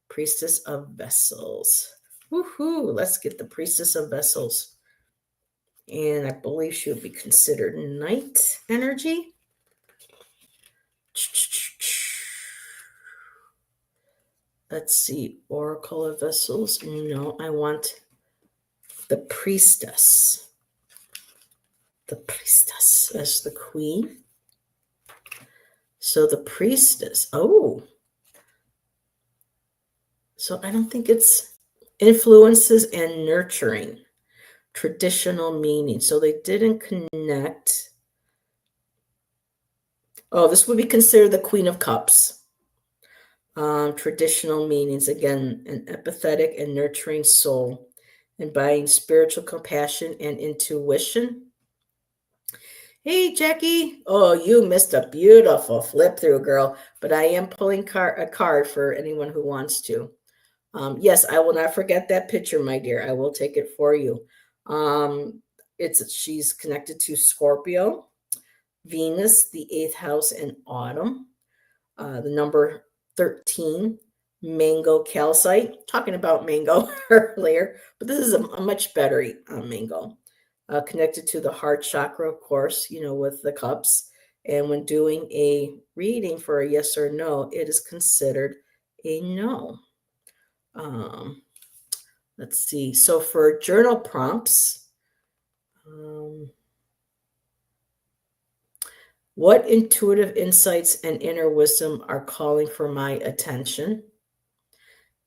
Priestess of Vessels. Woohoo! Let's get the Priestess of Vessels. And I believe she would be considered night energy. Let's see. Oracle of Vessels. No, I want the Priestess. The Priestess as the queen. So the Priestess. Oh. So I don't think it's influences and nurturing. Traditional meaning. So they didn't connect. Oh, this would be considered the Queen of Cups. Traditional meanings, again, an empathetic and nurturing soul, embodying spiritual compassion and intuition. Hey, Jackie. Oh, you missed a beautiful flip through, girl. But I am pulling a card for anyone who wants to. Yes, I will not forget that picture, my dear. I will take it for you. She's connected to Scorpio, Venus, the 8th house, and autumn. The number 13, mango calcite. Talking about mango earlier, but this is a much better mango. Connected to the heart chakra, of course, with the cups. And when doing a reading for a yes or no, it is considered a no. Let's see. So for journal prompts, what intuitive insights and inner wisdom are calling for my attention?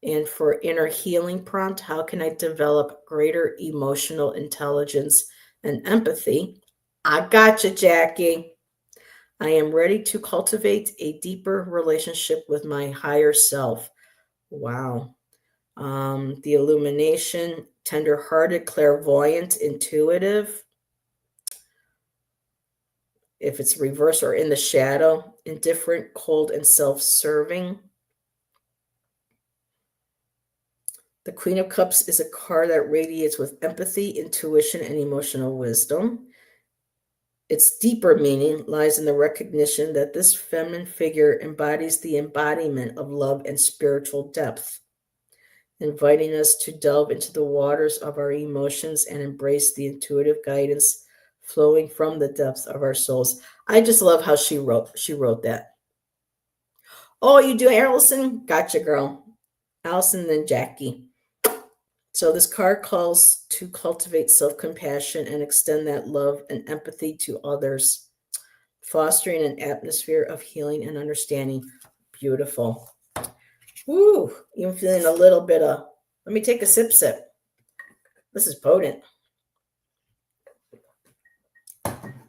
And for inner healing prompt, how can I develop greater emotional intelligence and empathy? I got you, Jackie. I am ready to cultivate a deeper relationship with my higher self. Wow. The illumination, tender-hearted, clairvoyant, intuitive. If it's reverse or in the shadow, indifferent, cold, and self-serving. The Queen of Cups is a card that radiates with empathy, intuition, and emotional wisdom. Its deeper meaning lies in the recognition that this feminine figure embodies the embodiment of love and spiritual depth, inviting us to delve into the waters of our emotions and embrace the intuitive guidance flowing from the depths of our souls. I just love how she wrote that. Oh, you do, Allison? Gotcha, girl. Allison and Jackie. So this card calls to cultivate self-compassion and extend that love and empathy to others, fostering an atmosphere of healing and understanding. Beautiful. Woo! Even feeling a little bit of, let me take a sip. This is potent.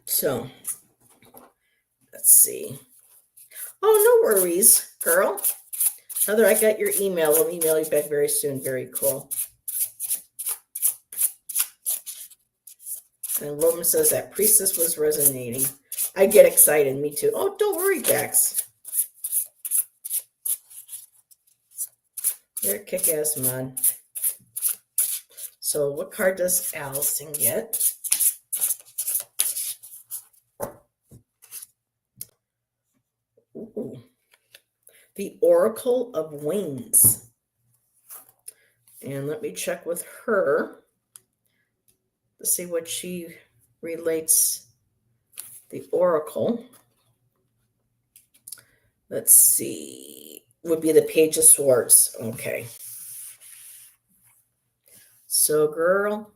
So, let's see. Oh, no worries, girl. Heather, I got your email. We'll email you back very soon. Very cool. And Roman says that priestess was resonating. I get excited. Me too. Oh, don't worry, Jax. You're a kick-ass man. So what card does Allison get? Ooh. The Oracle of Wings. And let me check with her to see what she relates the Oracle. Let's see. Would be the Page of Swords. Okay. So, girl.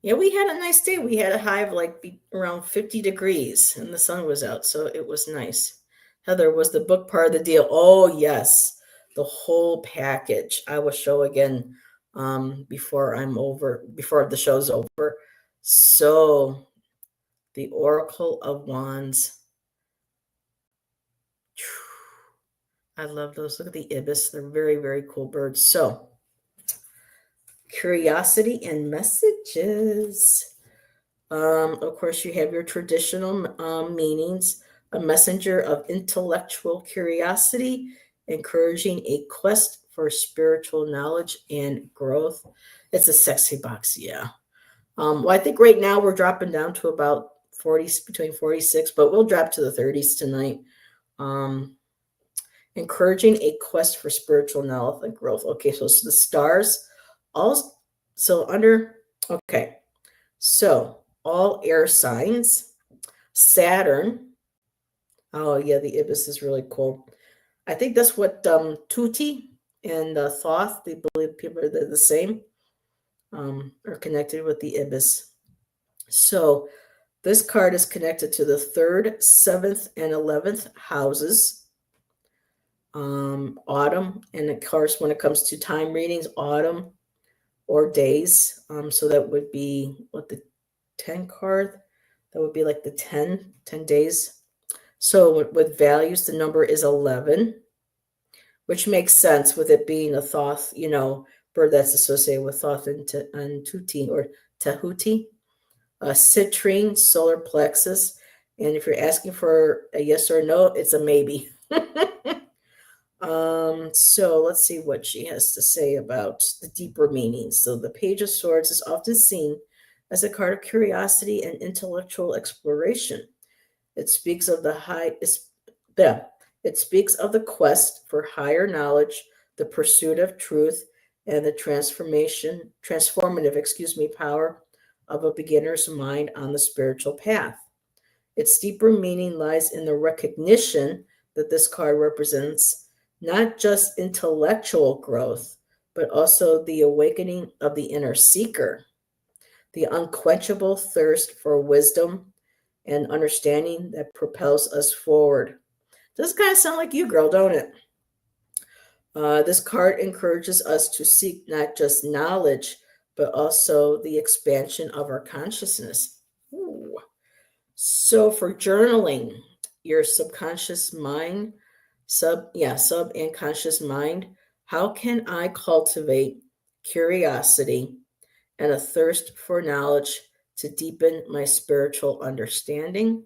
Yeah, we had a nice day. We had a high of around 50 degrees and the sun was out. So it was nice. Heather, was the book part of the deal? Oh, yes. The whole package. I will show again before the show's over. So, the Oracle of Wands. I love those. Look at the ibis. They're very, very cool birds. So, curiosity and messages. Of course, you have your traditional meanings. A messenger of intellectual curiosity, encouraging a quest for spiritual knowledge and growth. It's a sexy box, yeah. Well, I think right now we're dropping down to about 40, between 46, but we'll drop to the 30s tonight. Encouraging a quest for spiritual knowledge and growth. Okay, so the stars, all air signs, Saturn. Oh yeah, the ibis is really cool. I think that's what Tuti and Thoth, they believe people are the same, are connected with the ibis. So this card is connected to the 3rd, 7th, and 11th houses. Autumn, and of course, when it comes to time readings, autumn or days. So that would be what the 10 card. That would be like the 10 days. So with values, the number is 11, which makes sense with it being a Thoth, bird that's associated with Thoth and Tuti or Tahuti. Citrine, solar plexus. And if you're asking for a yes or no, it's a maybe. So let's see what she has to say about the deeper meanings. So the Page of Swords is often seen as a card of curiosity and intellectual exploration. It speaks of the quest for higher knowledge, the pursuit of truth, and the transformative power of a beginner's mind on the spiritual path. Its deeper meaning lies in the recognition that this card represents not just intellectual growth, but also the awakening of the inner seeker, the unquenchable thirst for wisdom and understanding that propels us forward. Does kind of sound like you, girl, don't it? This card encourages us to seek not just knowledge, but also the expansion of our consciousness. Ooh. So for journaling, your subconscious mind, sub and conscious mind, how can I cultivate curiosity and a thirst for knowledge to deepen my spiritual understanding?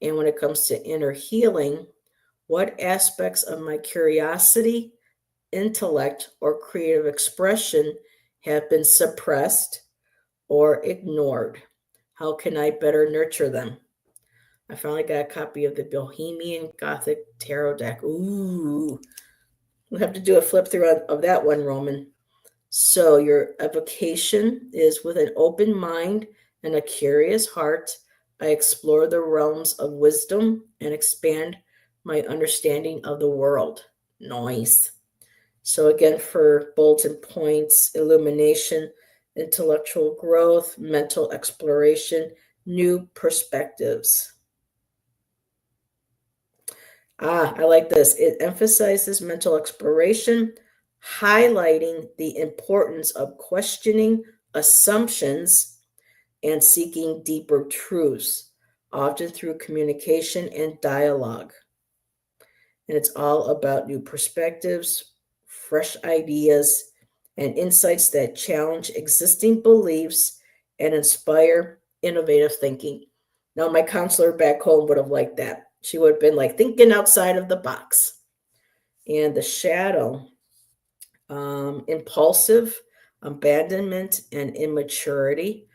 And when it comes to inner healing, what aspects of my curiosity, intellect, or creative expression have been suppressed or ignored? How can I better nurture them? I finally got a copy of the Bohemian Gothic Tarot deck. Ooh, we'll have to do a flip through of that one, Roman. So your evocation is with an open mind and a curious heart. I explore the realms of wisdom and expand my understanding of the world. Nice. So again, for bulletin points, illumination, intellectual growth, mental exploration, new perspectives. I like this. It emphasizes mental exploration, highlighting the importance of questioning assumptions and seeking deeper truths, often through communication and dialogue. And it's all about new perspectives, fresh ideas, and insights that challenge existing beliefs and inspire innovative thinking. Now, my counselor back home would have liked that. She would have been like thinking outside of the box. And the shadow, impulsive, abandonment, and immaturity,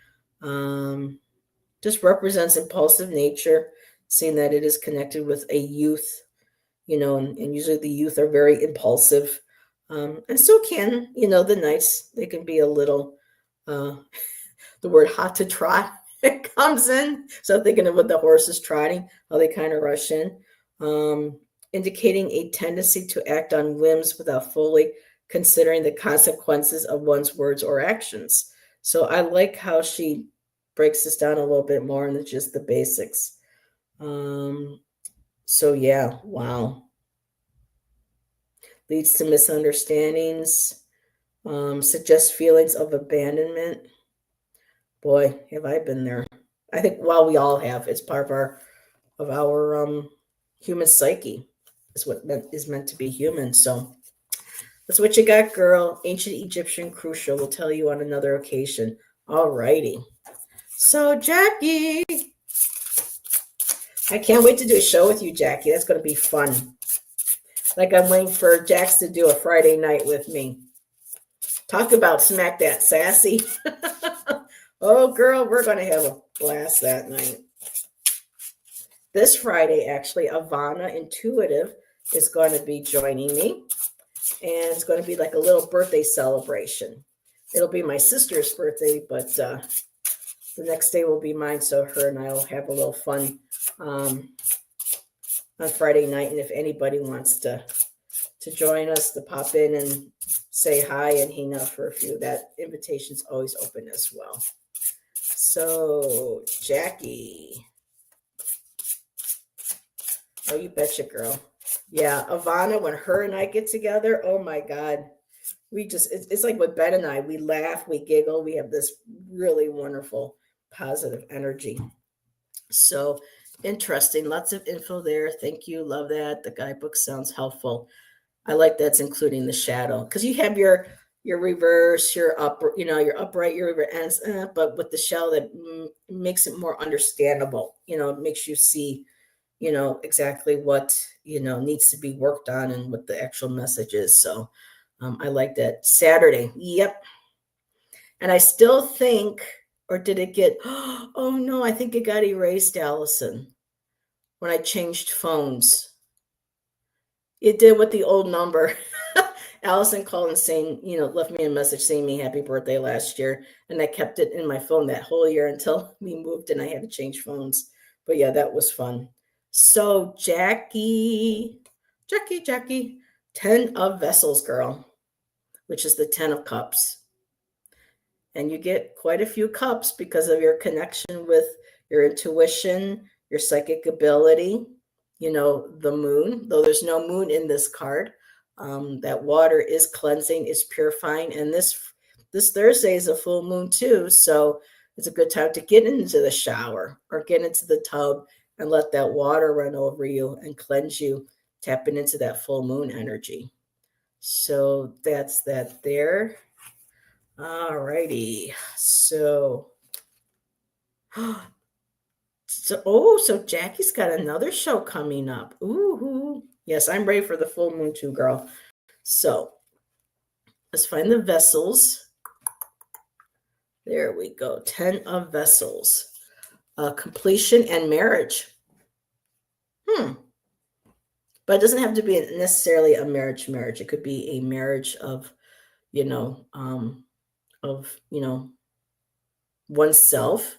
just represents impulsive nature, seeing that it is connected with a youth, and usually the youth are very impulsive. And so can, the knights, they can be a little, the word hot to trot it comes in. So thinking of what the horse is trotting, how they kind of rush in, indicating a tendency to act on whims without fully considering the consequences of one's words or actions. So I like how she breaks this down a little bit more than just the basics. So yeah, wow. Leads to misunderstandings, suggests feelings of abandonment. Boy, have I been there. I think, well, we all have. It's part of our human psyche. Is what is meant to be human. So that's what you got, girl. Ancient Egyptian crucial. We'll tell you on another occasion. All righty. So Jackie, I can't wait to do a show with you, Jackie. That's going to be fun. Like I'm waiting for Jax to do a Friday night with me. Talk about smack that sassy. Oh, girl, we're going to have a blast that night. This Friday, actually, Ivana Intuitive is going to be joining me. And it's going to be like a little birthday celebration. It'll be my sister's birthday, but the next day will be mine. So her and I will have a little fun on Friday night. And if anybody wants to join us, to pop in and say hi and hang out for a few, that invitation's always open as well. So, Jackie. Oh, you betcha, girl. Yeah, Ivana, when her and I get together, oh my God. It's like with Ben and I, we laugh, we giggle, we have this really wonderful, positive energy. So interesting. Lots of info there. Thank you. Love that. The guidebook sounds helpful. I like that's including the shadow because you have your reverse, your up, your upright, your reverse, but with the shadow that makes it more understandable. It makes you see, exactly what, needs to be worked on and what the actual message is. So I like that. Saturday. Yep. And I still think, or did it get, oh no, I think it got erased, Allison, when I changed phones. It did with the old number. Allison called and saying, left me a message saying me happy birthday last year. And I kept it in my phone that whole year until we moved and I had to change phones. But yeah, that was fun. So Jackie, 10 of Vessels, girl, which is the 10 of Cups. And you get quite a few cups because of your connection with your intuition, your psychic ability, the moon, though there's no moon in this card. That water is cleansing, is purifying. And this Thursday is a full moon too. So it's a good time to get into the shower or get into the tub and let that water run over you and cleanse you, tapping into that full moon energy. So that's that there. All righty. So Jackie's got another show coming up. Ooh. Yes, I'm ready for the full moon too, girl. So let's find the Vessels. There we go. 10 of Vessels. completion and marriage. But it doesn't have to be necessarily a marriage. It could be a marriage of, you know, of oneself.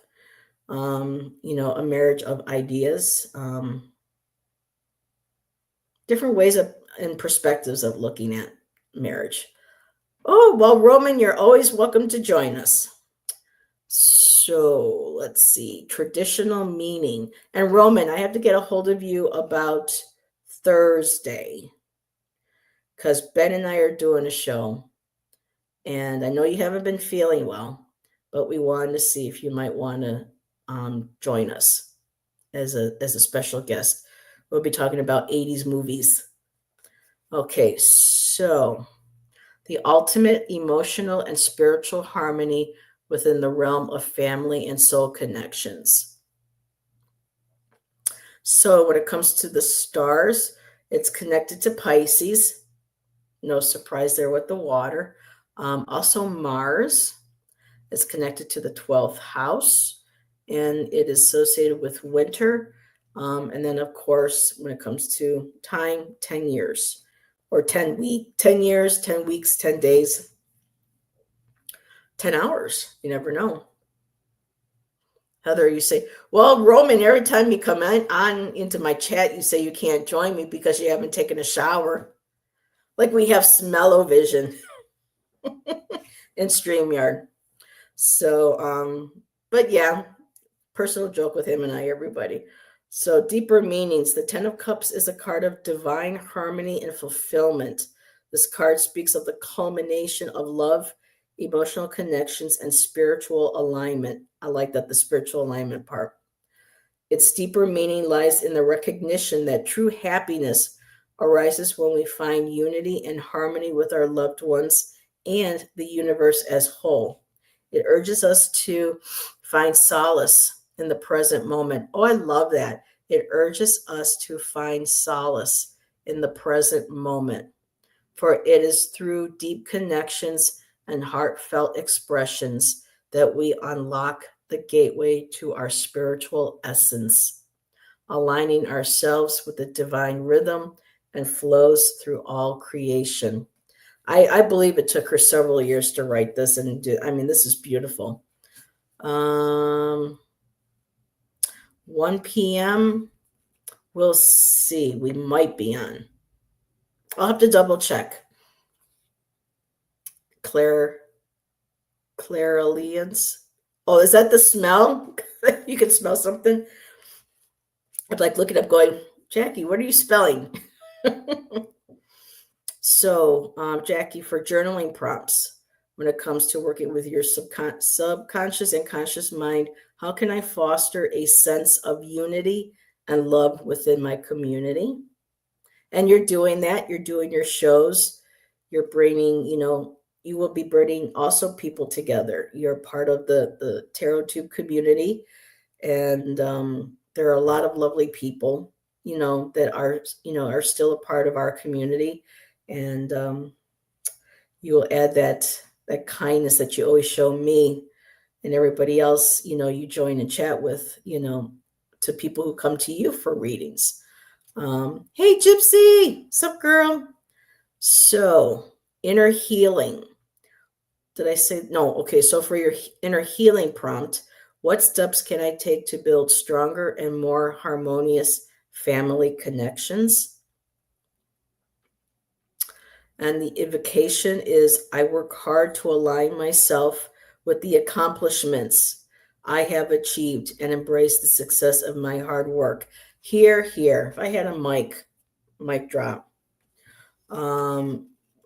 A marriage of ideas. Different ways of and perspectives of looking at marriage. Oh, well, Roman, you're always welcome to join us. So let's see, traditional meaning. And Roman, I have to get a hold of you about Thursday because Ben and I are doing a show. And I know you haven't been feeling well, but we wanted to see if you might want to join us as a special guest. We'll be talking about 80s movies. Okay, so the ultimate emotional and spiritual harmony within the realm of family and soul connections. So when it comes to the stars, it's connected to Pisces. No surprise there with the water. Also, Mars is connected to the 12th house, and it is associated with winter. And then, of course, when it comes to time, 10 years or 10 years, 10 weeks, 10 days, 10 hours. You never know. Heather, you say, well, Roman, every time you come on into my chat, you say you can't join me because you haven't taken a shower. Like we have smell-o-vision in StreamYard. So, but yeah, personal joke with him and I, everybody. So deeper meanings. The 10 of Cups is a card of divine harmony and fulfillment. This card speaks of the culmination of love, emotional connections, and spiritual alignment. I like that, the spiritual alignment part. Its deeper meaning lies in the recognition that true happiness arises when we find unity and harmony with our loved ones and the universe as whole. It urges us to find solace in the present moment. Oh, I love that. It urges us to find solace in the present moment. For it is through deep connections and heartfelt expressions that we unlock the gateway to our spiritual essence, aligning ourselves with the divine rhythm and flows through all creation. I believe it took her several years to write this and do. I mean, this is beautiful. 1 p.m. We'll see. We might be on. I'll have to double check. Claire Alliance. Oh, is that the smell? You can smell something. I'm like looking up, going, Jackie, what are you spelling? So, Jackie, for journaling prompts, when it comes to working with your subconscious and conscious mind, how can I foster a sense of unity and love within my community? And you're doing that. You're doing your shows. You're bringing, you will be bringing also people together. You're part of the Tarot Tube community. And there are a lot of lovely people, that are still a part of our community. And you will add that kindness that you always show me and everybody else, you join and chat with, to people who come to you for readings. Hey, Gypsy, what's up, girl? So, inner healing. Did I say no? Okay, so for your inner healing prompt, what steps can I take to build stronger and more harmonious family connections? And the invocation is, I work hard to align myself with the accomplishments I have achieved and embrace the success of my hard work. Here. If I had a mic drop. A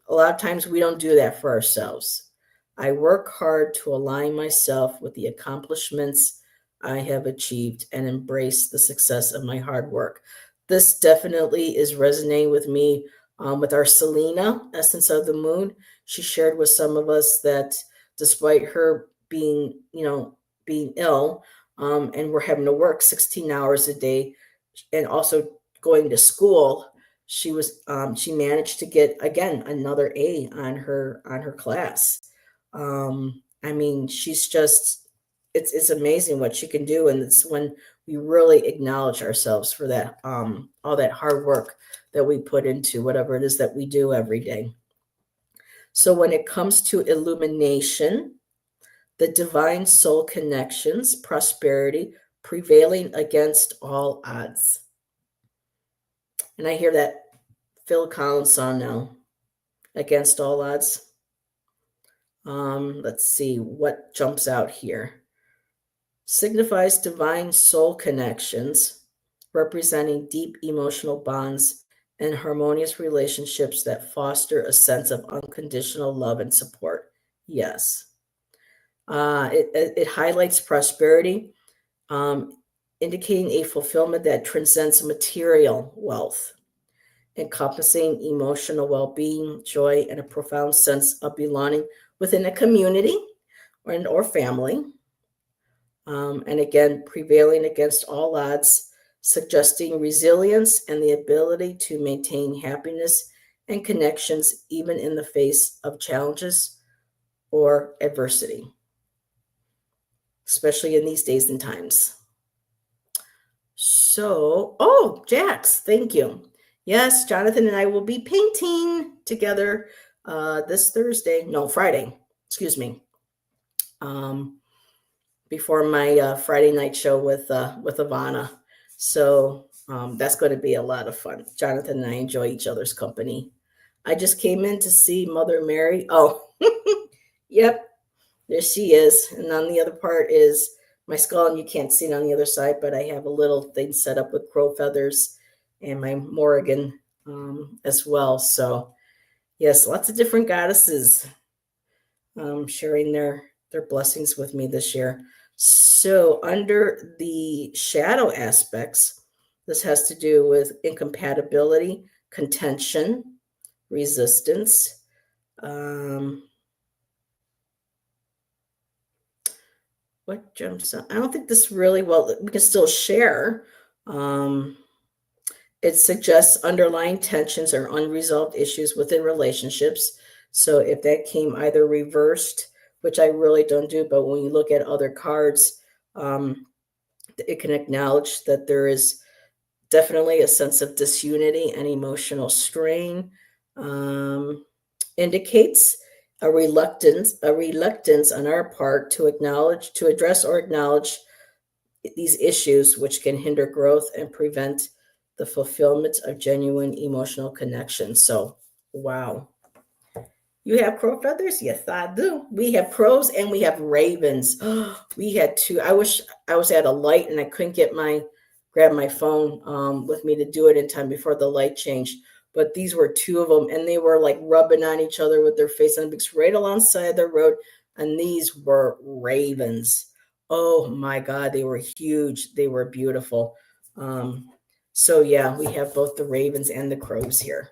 lot of times we don't do that for ourselves. I work hard to align myself with the accomplishments I have achieved and embrace the success of my hard work. This definitely is resonating with me. With our Selena, Essence of the Moon, she shared with some of us that despite her being ill, and we're having to work 16 hours a day and also going to school, she managed to get again another A on her class. I mean, she's just it's amazing what she can do, and it's when we really acknowledge ourselves for that all that hard work that we put into whatever it is that we do every day. So when it comes to illumination, the divine soul connections, prosperity, prevailing against all odds. And I hear that Phil Collins song now, Against All Odds. Let's see what jumps out here. Signifies divine soul connections, representing deep emotional bonds and harmonious relationships that foster a sense of unconditional love and support. Yes. It highlights prosperity, indicating a fulfillment that transcends material wealth, encompassing emotional well-being, joy, and a profound sense of belonging within a community or family. And again, prevailing against all odds, suggesting resilience and the ability to maintain happiness and connections even in the face of challenges or adversity, especially in these days and times. So, Jax, thank you. Yes, Jonathan and I will be painting together this Friday, excuse me, before my Friday night show with Ivana. So that's going to be a lot of fun. Jonathan and I enjoy each other's company. I just came in to see Mother Mary. Oh, yep, there she is. And on the other part is my skull, and you can't see it on the other side, but I have a little thing set up with crow feathers and my Morrigan as well. So yes, lots of different goddesses sharing their blessings with me this year. So under the shadow aspects, this has to do with incompatibility, contention, resistance. What jumps out? I don't think this really, well, we can still share. It suggests underlying tensions or unresolved issues within relationships. So if that came either reversed, which I really don't do, but when you look at other cards, it can acknowledge that there is definitely a sense of disunity and emotional strain. Indicates a reluctance on our part to address or acknowledge these issues, which can hinder growth and prevent the fulfillment of genuine emotional connection. So, wow. You have crow feathers? Yes, I do. We have crows and we have ravens. We had two. I wish I was at a light and I couldn't grab my phone with me to do it in time before the light changed. But these were two of them, and they were like rubbing on each other with their face on books right alongside the road. And these were ravens. Oh my God, they were huge. They were beautiful. So yeah, we have both the ravens and the crows here.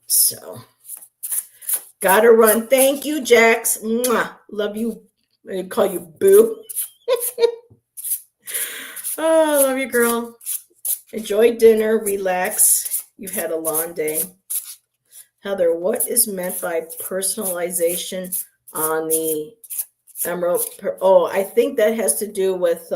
So gotta run. Thank you, Jax. Mwah. Love you. I call you Boo. Oh, love you, girl. Enjoy dinner. Relax. You've had a long day. Heather, what is meant by personalization on the emerald? I think that has to do with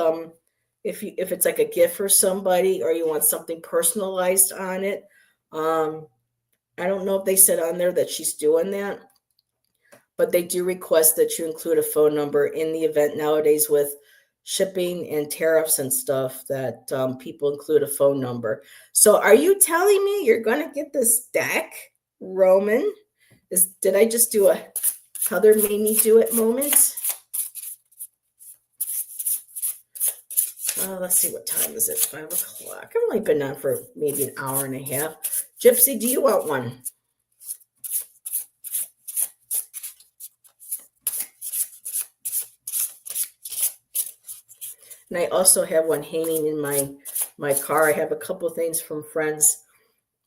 if it's like a gift for somebody or you want something personalized on it. I don't know if they said on there that she's doing that, but they do request that you include a phone number in the event nowadays with shipping and tariffs and stuff, that people include a phone number. So are you telling me you're going to get this deck, Roman? Did I just do a Heather made me do it moment? Let's see, what time is it? 5 o'clock. I've only been on for maybe an hour and a half. Gypsy, do you want one? And I also have one hanging in my car. I have a couple of things from friends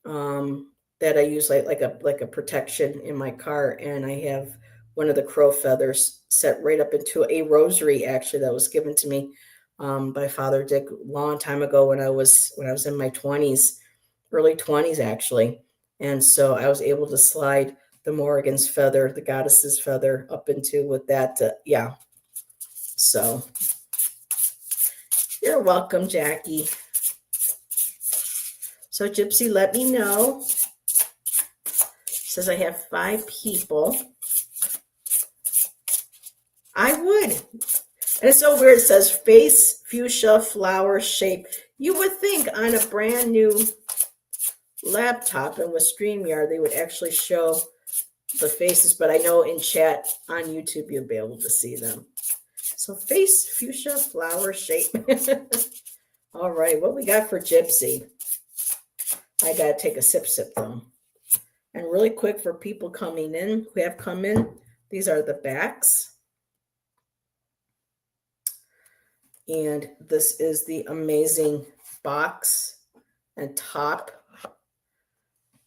that I use like a protection in my car, and I have one of the crow feathers set right up into a rosary, actually, that was given to me by Father Dick a long time ago when I was in my 20s, early 20s actually. And so I was able to slide the Morrigan's feather, the goddess's feather, up into with that. Yeah. So you're welcome, Jackie. So Gypsy, let me know. Says I have 5 people. I would. And it's so weird. It says face fuchsia flower shape. You would think on a brand new laptop and with StreamYard, they would actually show the faces, but I know in chat on YouTube, you'll be able to see them. So face fuchsia flower shape. All right, what we got for Gypsy? I got to take a sip though. And really quick for people coming in, who have come in, these are the backs. And this is the amazing box and top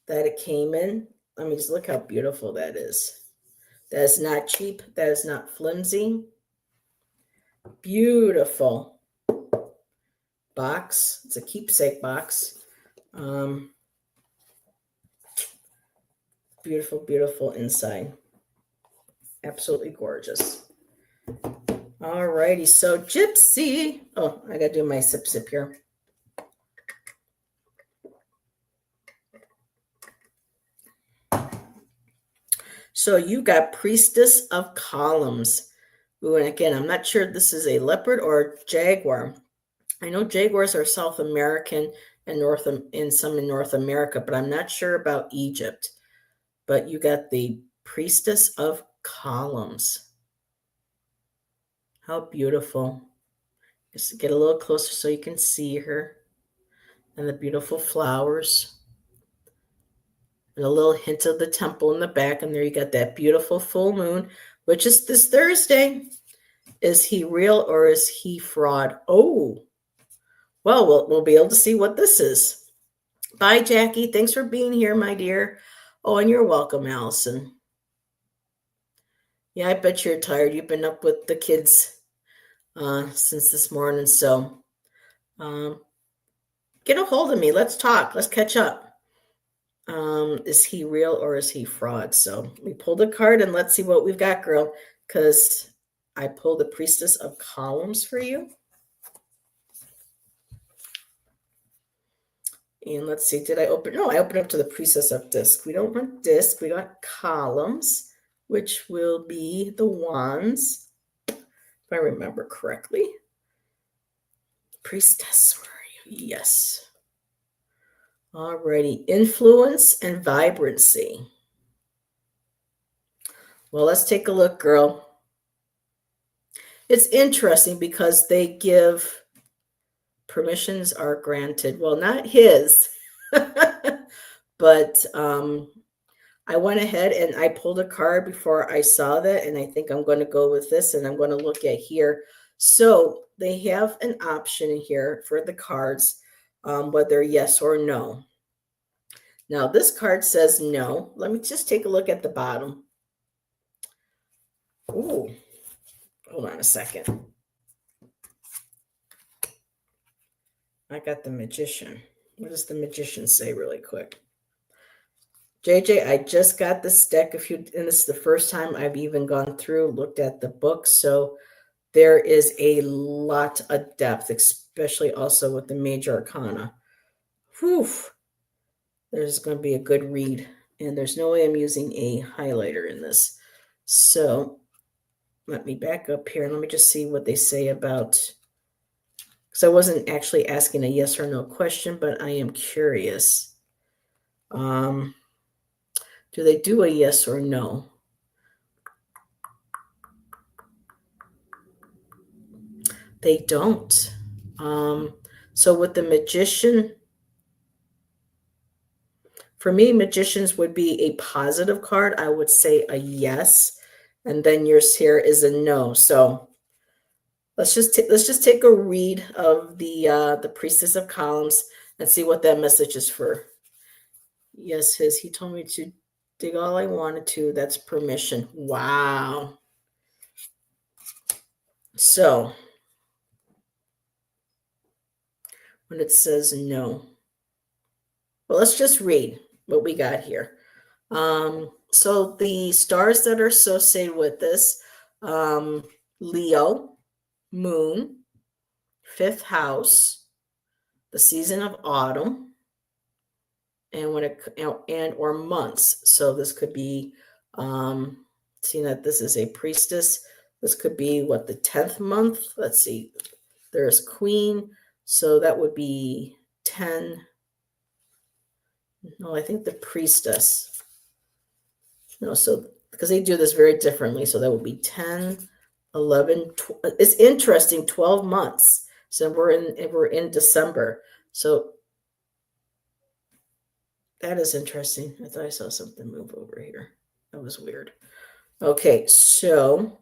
that it came in. I mean, just look how beautiful that is. That is not cheap. That is not flimsy. Beautiful box. It's a keepsake box. Beautiful, beautiful inside. Absolutely gorgeous. All righty. So Gypsy. Oh, I got to do my sip here. So you got Priestess of Columns. Ooh, and again, I'm not sure if this is a leopard or a jaguar. I know jaguars are South American and some in North America, but I'm not sure about Egypt. But you got the Priestess of Columns. How beautiful. Just get a little closer so you can see her. And the beautiful flowers. And a little hint of the temple in the back. And there you got that beautiful full moon, which is this Thursday. Is he real or is he fraud? Oh, well, we'll be able to see what this is. Bye, Jackie. Thanks for being here, my dear. Oh, and you're welcome, Allison. Yeah, I bet you're tired. You've been up with the kids since this morning. So get a hold of me. Let's talk. Let's catch up. Is he real or is he fraud? So we pulled a card and let's see what we've got, girl, because I pulled the Priestess of Columns for you. And let's see, did I open? No, I opened up to the Priestess of Disc. We don't want disc. We got columns, which will be the wands, if I remember correctly. Priestess, where are you? Yes. Alrighty, influence and vibrancy. Well, let's take a look, girl. It's interesting because they give permissions are granted. Well, not his, but I went ahead and I pulled a card before I saw that, and I think I'm going to go with this, and I'm going to look at here. So they have an option here for the cards, whether yes or no. Now, this card says no. Let me just take a look at the bottom. Ooh, hold on a second. I got the Magician. What does the Magician say really quick? JJ, I just got this deck and this is the first time I've even gone through, looked at the book. So there is a lot of depth, especially also with the Major Arcana. Whew. There's going to be a good read. And there's no way I'm using a highlighter in this. So let me back up here and let me just see what they say about, because I wasn't actually asking a yes or no question, but I am curious. Do they do a yes or no? They don't. So with the Magician, for me, Magicians would be a positive card. I would say a yes, and then yours here is a no. So let's just take a read of the Priestess of Columns and see what that message is for. Yes, he told me to dig all I wanted to. That's permission. Wow. So when it says no, well, let's just read what we got here. So the stars that are associated with this, Leo, moon, fifth house, the season of autumn, and or months. So this could be, seeing that this is a priestess, this could be what, the 10th month. Let's see, there's queen, so that would be 10. No, I think the priestess. No, so because they do this very differently, so that would be 10, 11. It's interesting, 12 months. So we're in December. So that is interesting. I thought I saw something move over here. That was weird. Okay, so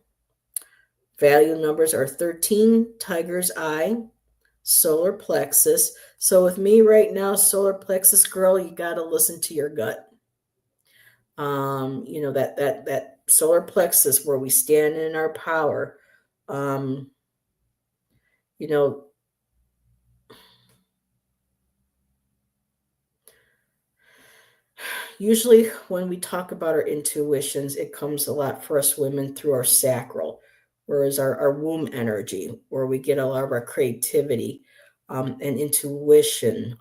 value numbers are 13, tiger's eye, solar plexus. So with me right now, solar plexus girl, you got to listen to your gut. That solar plexus where we stand in our power. Um, you know, usually when we talk about our intuitions, it comes a lot for us women through our sacral, whereas our womb energy, where we get a lot of our creativity and intuition.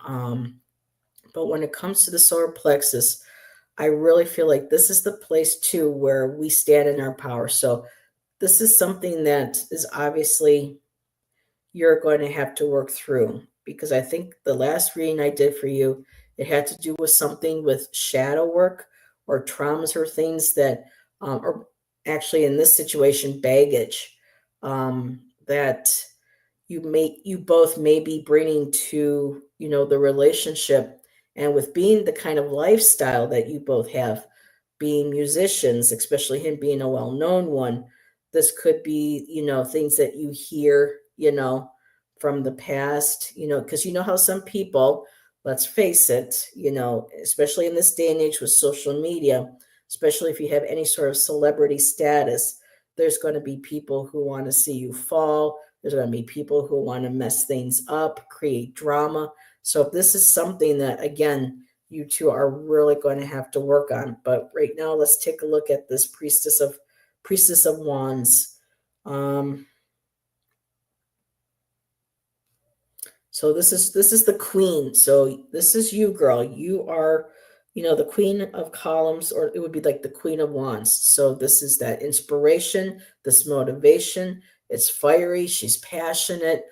But when it comes to the solar plexus, I really feel like this is the place too where we stand in our power. So this is something that is obviously you're going to have to work through, because I think the last reading I did for you, it had to do with something with shadow work or traumas or things that, or actually in this situation, baggage that you both may be bringing to the relationship. And with being the kind of lifestyle that you both have, being musicians, especially him being a well-known one, this could be things that you hear from the past, because how some people, let's face it, especially in this day and age with social media, especially if you have any sort of celebrity status, there's going to be people who want to see you fall. There's going to be people who want to mess things up, create drama. So if this is something that, again, you two are really going to have to work on. But right now, let's take a look at this Priestess of Wands. So this is the Queen. So this is you, girl. You are, the Queen of Columns, or it would be like the Queen of Wands. So this is that inspiration, this motivation. It's fiery. She's passionate.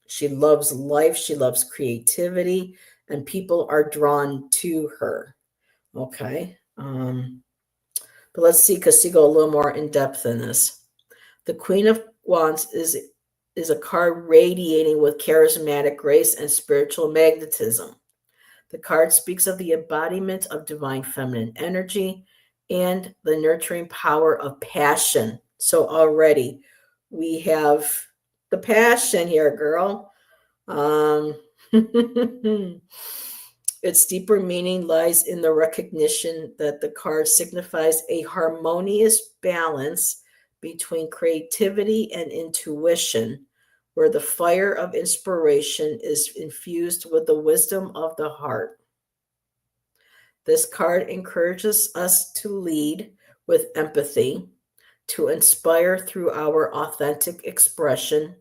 She loves life. She loves creativity, and people are drawn to her. Okay. But let's see, because to go a little more in depth in this. The Queen of Wands is a card radiating with charismatic grace and spiritual magnetism. The card speaks of the embodiment of divine feminine energy and the nurturing power of passion. So already we have the passion here, girl. Its deeper meaning lies in the recognition that the card signifies a harmonious balance between creativity and intuition, where the fire of inspiration is infused with the wisdom of the heart. This card encourages us to lead with empathy, to inspire through our authentic expression,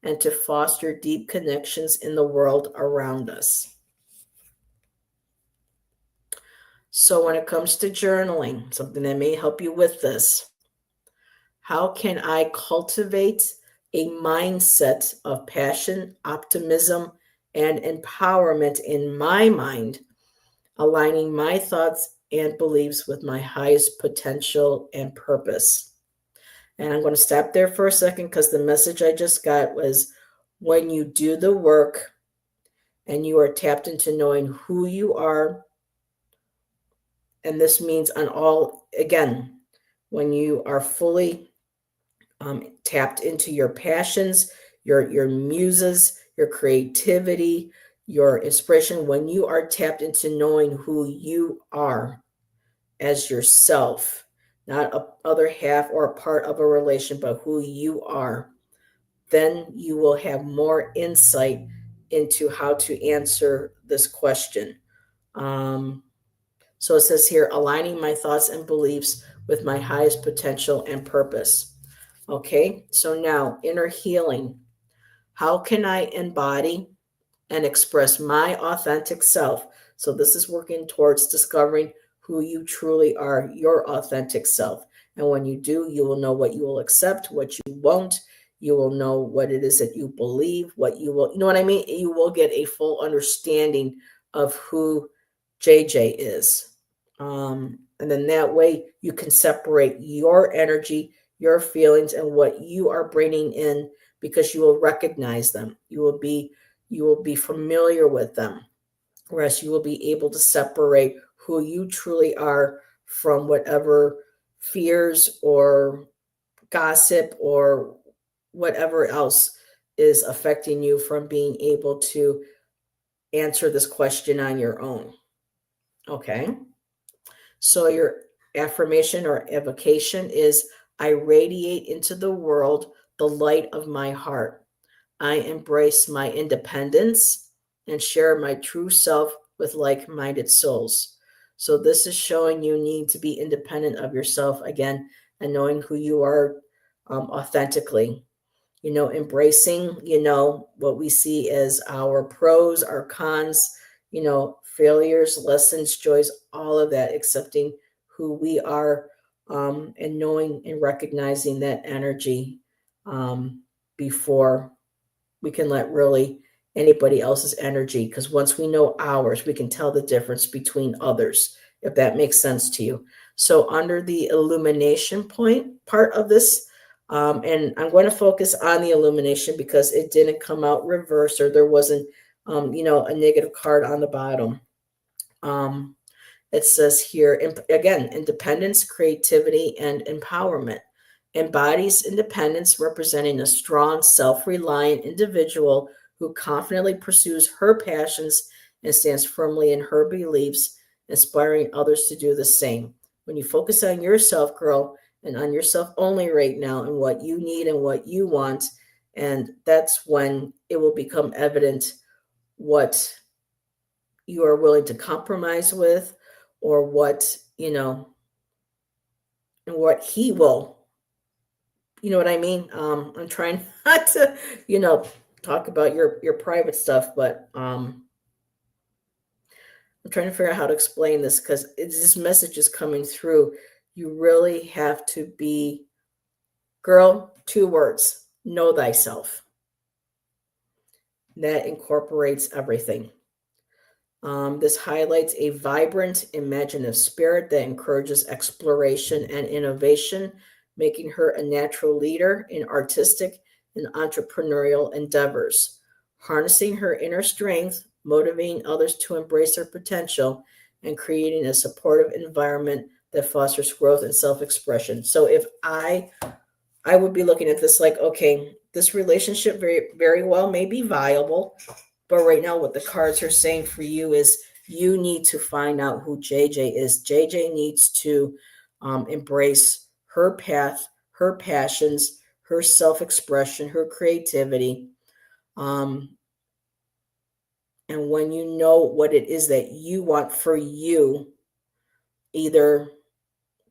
and to foster deep connections in the world around us. So when it comes to journaling, something that may help you with this, how can I cultivate a mindset of passion, optimism, and empowerment in my mind, aligning my thoughts and beliefs with my highest potential and purpose? And I'm going to stop there for a second, because the message I just got was, when you do the work and you are tapped into knowing who you are, and this means on all, again, when you are fully tapped into your passions, your muses, your creativity, your inspiration, when you are tapped into knowing who you are as yourself, not a other half or a part of a relation, but who you are, then you will have more insight into how to answer this question. So it says here, aligning my thoughts and beliefs with my highest potential and purpose. Okay, so now inner healing. How can I embody and express my authentic self? So this is working towards discovering who you truly are, your authentic self. And when you do, you will know what you will accept, what you won't. You will know what it is that you believe, what you will, you know what I mean? You will get a full understanding of who JJ is. And then that way you can separate your energy, your feelings, and what you are bringing in, because you will recognize them. You will be familiar with them, whereas you will be able to separate who you truly are from whatever fears or gossip or whatever else is affecting you from being able to answer this question on your own. Okay. So your affirmation or evocation is: I radiate into the world the light of my heart. I embrace my independence and share my true self with like minded souls. So, this is showing you need to be independent of yourself again and knowing who you are authentically. Embracing, what we see as our pros, our cons, failures, lessons, joys, all of that, accepting who we are, and knowing and recognizing that energy before we can let really anybody else's energy, because once we know ours, we can tell the difference between others, if that makes sense to you. So under the illumination point part of this, and I'm going to focus on the illumination because it didn't come out reverse, or there wasn't a negative card on the bottom. um, it says here, again, independence, creativity, and empowerment. Embodies independence, representing a strong, self reliant individual who confidently pursues her passions and stands firmly in her beliefs, inspiring others to do the same. When you focus on yourself, girl, and on yourself only right now, and what you need and what you want, and that's when it will become evident what you are willing to compromise with, or what, and what he will, you know what I mean? I'm trying not to, talk about your private stuff, but I'm trying to figure out how to explain this, because this message is coming through. You really have to be, girl, 2 words: know thyself. That incorporates everything. This highlights a vibrant, imaginative spirit that encourages exploration and innovation, making her a natural leader in artistic and entrepreneurial endeavors. Harnessing her inner strength, motivating others to embrace their potential, and creating a supportive environment that fosters growth and self-expression. So if I would be looking at this like, okay, this relationship very, very well may be viable, but right now, what the cards are saying for you is you need to find out who JJ is. JJ needs to embrace her path, her passions, her self expression, her creativity. Um, and when you know what it is that you want for you, either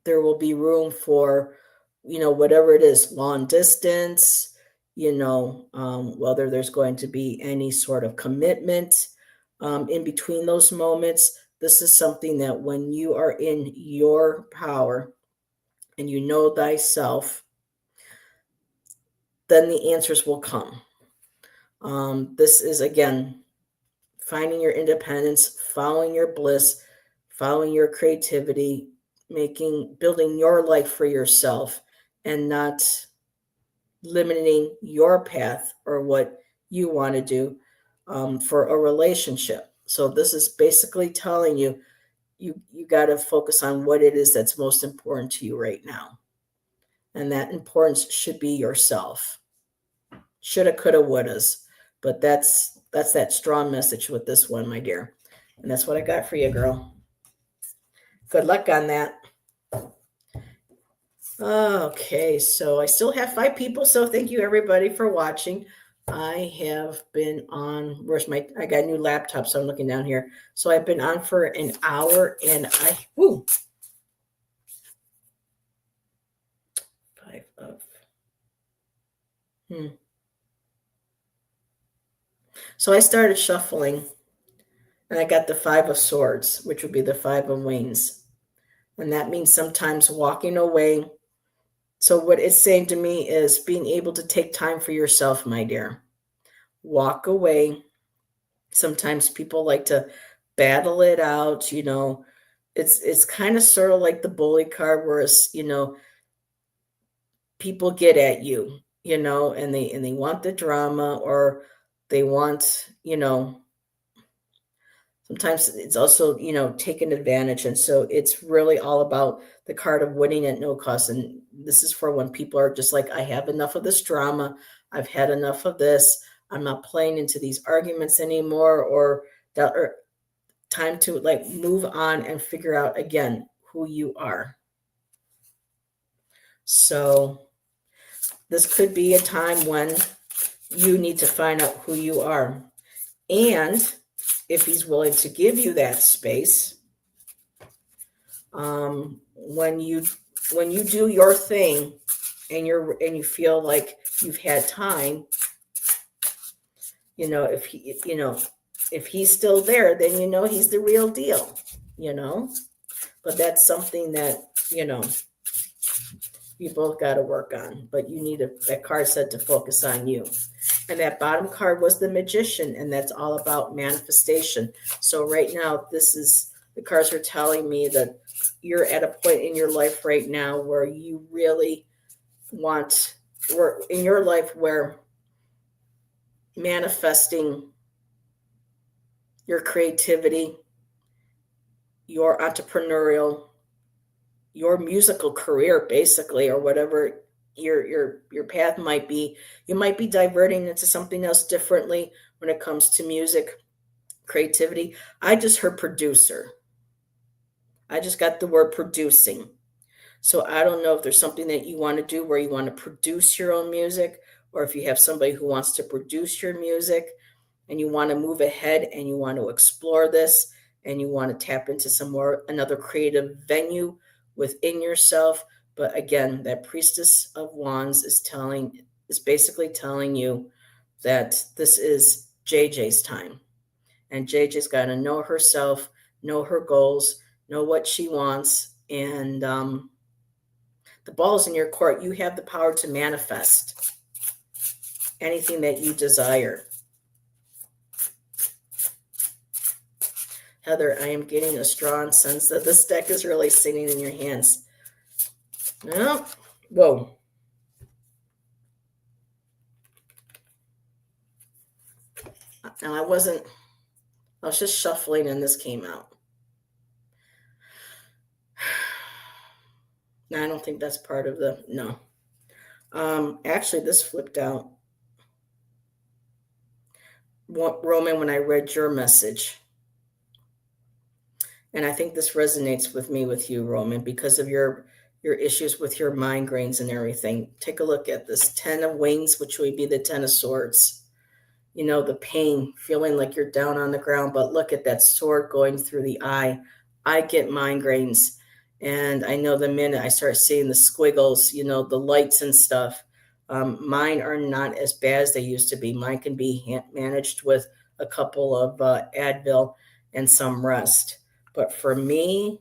there will be room for, whatever it is, long distance, whether there's going to be any sort of commitment in between those moments. This is something that when you are in your power and you know thyself, then the answers will come. This is, again, finding your independence, following your bliss, following your creativity, building your life for yourself, and not limiting your path or what you want to do for a relationship. So this is basically telling you, you got to focus on what it is that's most important to you right now, and that importance should be yourself. Shoulda, coulda, wouldas, but that's that strong message with this one, my dear, and that's what I got for you, girl. Good luck on that. Okay, so I still have 5 people, so thank you everybody for watching. I have been on, I got a new laptop, so I'm looking down here. So I've been on for an hour, and 5 of Hmm. So I started shuffling, and I got the Five of Swords, which would be the Five of Wings. And that means sometimes walking away. So what it's saying to me is being able to take time for yourself, my dear. Walk away. Sometimes people like to battle it out, It's kind of sort of like the bully card where people get at you, and they want the drama, or they want, sometimes it's also, taken advantage. And so it's really all about the card of winning at no cost. And this is for when people are just like, I have enough of this drama. I've had enough of this. I'm not playing into these arguments anymore, or time to like move on and figure out again who you are. So this could be a time when you need to find out who you are. And if he's willing to give you that space, when you do your thing and you feel like you've had time, if he's still there, then he's the real deal, you know. But that's something that you both got to work on. But you need that card said to focus on you. And that bottom card was the Magician, and that's all about manifestation. So right now, the cards are telling me that you're at a point in your life right now where you really we're in your life where manifesting your creativity, your entrepreneurial, your musical career, basically, or whatever your path might be. You might be diverting into something else differently when it comes to music, creativity. I just heard producer. I just got the word producing. So I don't know if there's something that you want to do where you want to produce your own music, or if you have somebody who wants to produce your music and you want to move ahead and you want to explore this and you want to tap into another creative venue within yourself. But again, that Priestess of Wands is basically telling you that this is JJ's time. And JJ's got to know herself, know her goals, know what she wants, and the ball's in your court. You have the power to manifest anything that you desire. Heather, I am getting a strong sense that this deck is really sitting in your hands. No. Whoa. Now I was just shuffling and this came out. No, I don't think that's part of no. Actually, this flipped out. Roman, when I read your message. And I think this resonates with you, Roman, because of your issues with your migraines and everything. Take a look at this 10 of Wings, which would be the 10 of Swords. The pain, feeling like you're down on the ground, but look at that sword going through the eye. I get migraines, and I know the minute I start seeing the squiggles, the lights and stuff, mine are not as bad as they used to be. Mine can be managed with a couple of Advil and some rest. But for me,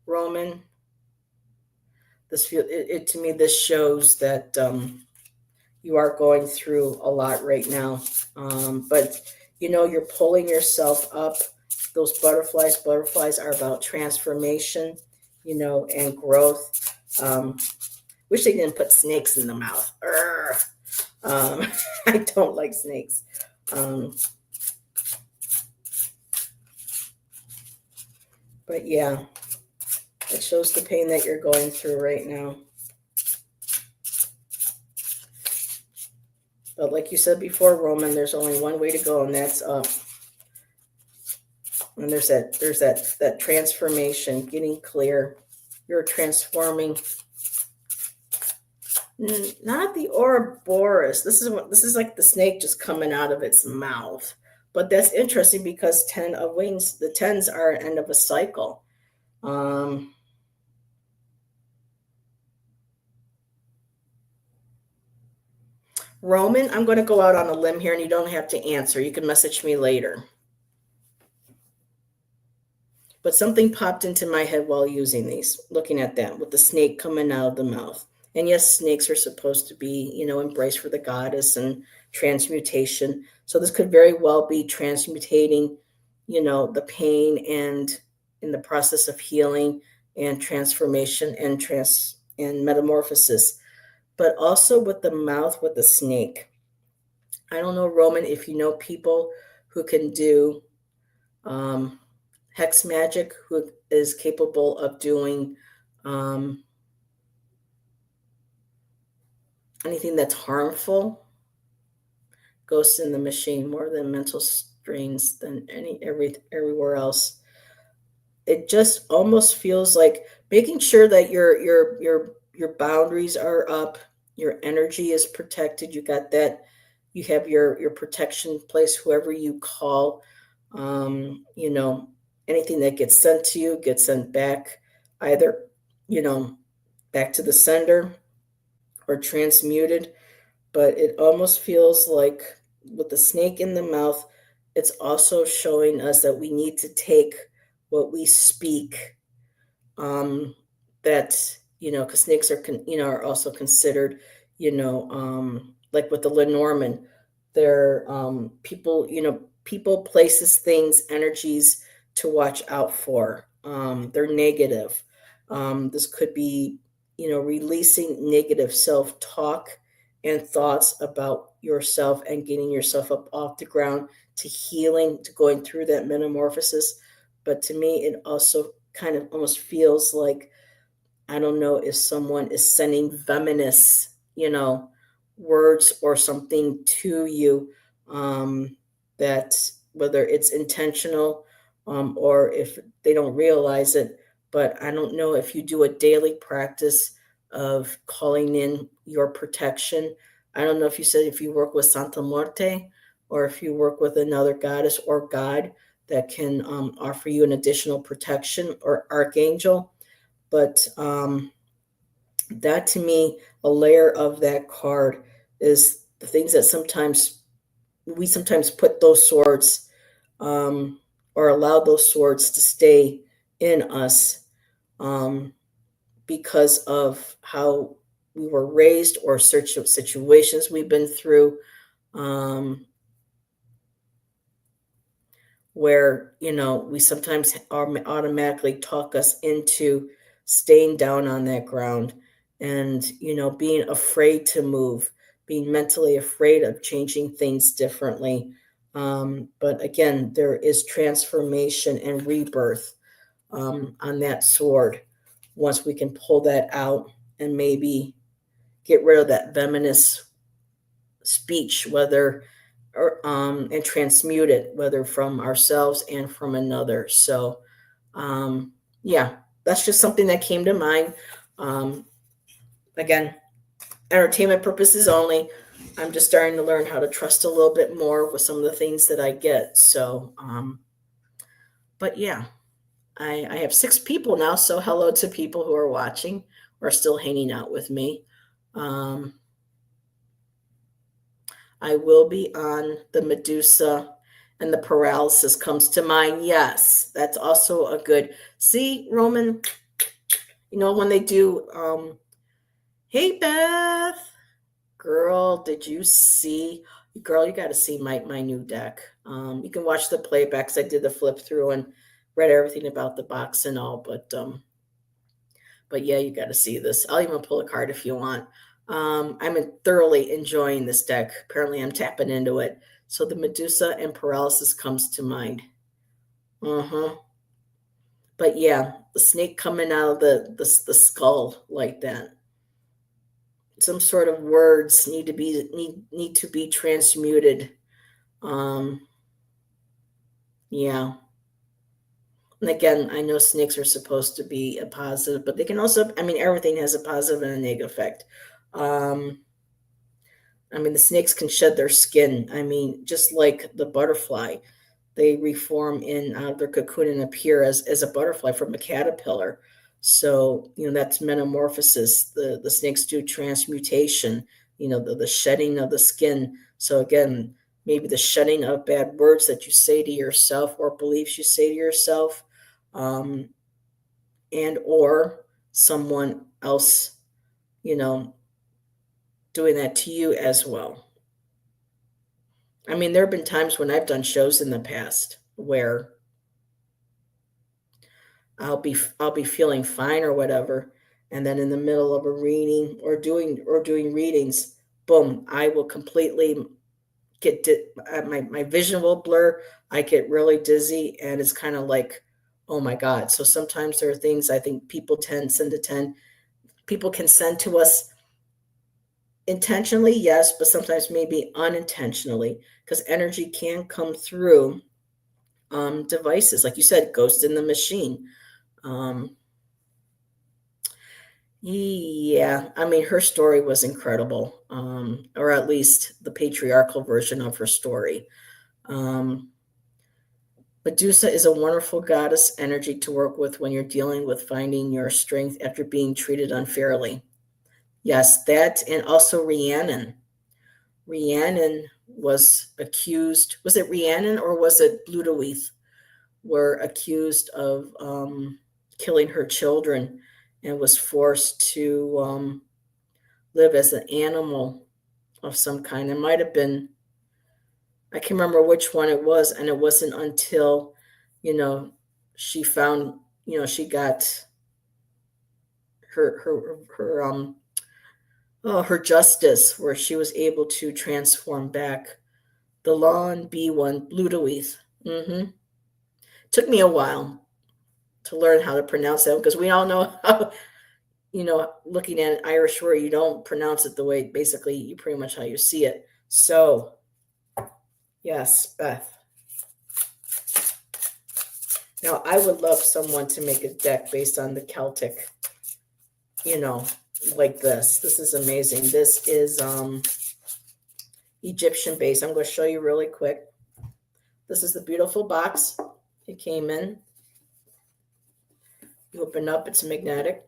Roman, to me, this shows that you are going through a lot right now. But you're pulling yourself up. Those butterflies are about transformation, and growth. Wish they didn't put snakes in the mouth. I don't like snakes. But yeah, it shows the pain that you're going through right now. But like you said before, Roman, there's only one way to go, and that's up. And there's that transformation, getting clear. You're transforming. Not the Ouroboros. This is like the snake just coming out of its mouth. But that's interesting because 10 of Wings, the 10s are an end of a cycle. Roman, I'm going to go out on a limb here and you don't have to answer. You can message me later. But something popped into my head while using these, looking at that with the snake coming out of the mouth. And yes, snakes are supposed to be, embraced for the goddess and transmutation. So this could very well be transmutating, the pain and in the process of healing and transformation and metamorphosis. But also with the mouth with the snake. I don't know, Roman, if you know people who can do um, hex magic, who is capable of doing um, anything that's harmful. Ghosts in the machine more than mental strains than everywhere else. It just almost feels like making sure that your boundaries are up, your energy is protected. You got that. You have your protection place. Whoever you call, anything that gets sent to you gets sent back, either you know back to the sender or transmuted. But it almost feels like with the snake in the mouth, it's also showing us that we need to take what we speak. That because snakes are are also considered, like with the Lenormand, they're people, people, places, things, energies to watch out for. They're negative. This could be, releasing negative self-talk and thoughts about yourself and getting yourself up off the ground to healing, to going through that metamorphosis. But to me, it also kind of almost feels like, I don't know if someone is sending venomous, words or something to you, that whether it's intentional, or if they don't realize it. But I don't know if you do a daily practice of calling in your protection. I don't know if you said if you work with Santa Muerte or if you work with another goddess or god that can offer you an additional protection or archangel. But that to me, a layer of that card is the things that sometimes put those swords, or allow those swords to stay in us, um, because of how we were raised or situations we've been through, um, where we sometimes automatically talk us into staying down on that ground, and being afraid to move, being mentally afraid of changing things differently. But again, there is transformation and rebirth, on that sword once we can pull that out and maybe get rid of that venomous speech, whether and transmute it, whether from ourselves and from another. So, yeah, that's just something that came to mind. Um, Again, entertainment purposes only. I'm just starting to learn how to trust a little bit more with some of the things that I get. So, but yeah, I have 6 people now. So, hello to people who are watching or still hanging out with me. Um, I will be on the Medusa, and the paralysis comes to mind. Yes, that's also a good. See, Roman, when they do, hey, Beth, girl, did you see? Girl, you got to see my new deck. You can watch the playbacks. I did the flip through and read everything about the box and all, but yeah, you got to see this. I'll even pull a card if you want. I'm thoroughly enjoying this deck. Apparently, I'm tapping into it. So the Medusa and paralysis comes to mind. But yeah, the snake coming out of the skull like that. Some sort of words need to be transmuted. Um, yeah. And again, I know snakes are supposed to be a positive, but they can also, everything has a positive and a negative effect. The snakes can shed their skin. Just like the butterfly, they reform in out of their cocoon and appear as a butterfly from a caterpillar. So, that's metamorphosis. The snakes do transmutation. the shedding of the skin. So again, maybe the shedding of bad words that you say to yourself or beliefs you say to yourself, and or someone else, doing that to you as well. I mean, there have been times when I've done shows in the past where I'll be feeling fine or whatever, and then in the middle of a reading or doing readings, boom, I will completely my vision will blur. I get really dizzy, and it's kind of like, oh my god. So sometimes there are things I think people can send to us intentionally, yes, but sometimes maybe unintentionally, because energy can come through devices, like you said, ghost in the machine. um, yeah, I mean, her story was incredible, or at least the patriarchal version of her story. um, Medusa is a wonderful goddess energy to work with when you're dealing with finding your strength after being treated unfairly. Yes, that, and also Rhiannon. Rhiannon was accused. Was it Rhiannon or was it Ludoith? Were accused of killing her children and was forced to live as an animal of some kind. It might have been, I can't remember which one it was, and it wasn't until, you know, she found, she got her justice, where she was able to transform back the lawn bee one, Ludoith. Took me a while to learn how to pronounce that, because we all know how, looking at an Irish word, you don't pronounce it the way, basically, you pretty much how you see it. So, yes, Beth. Now, I would love someone to make a deck based on the Celtic, like this. This is amazing. This is Egyptian based. I'm going to show you really quick. This is the beautiful box it came in. You open up, it's magnetic.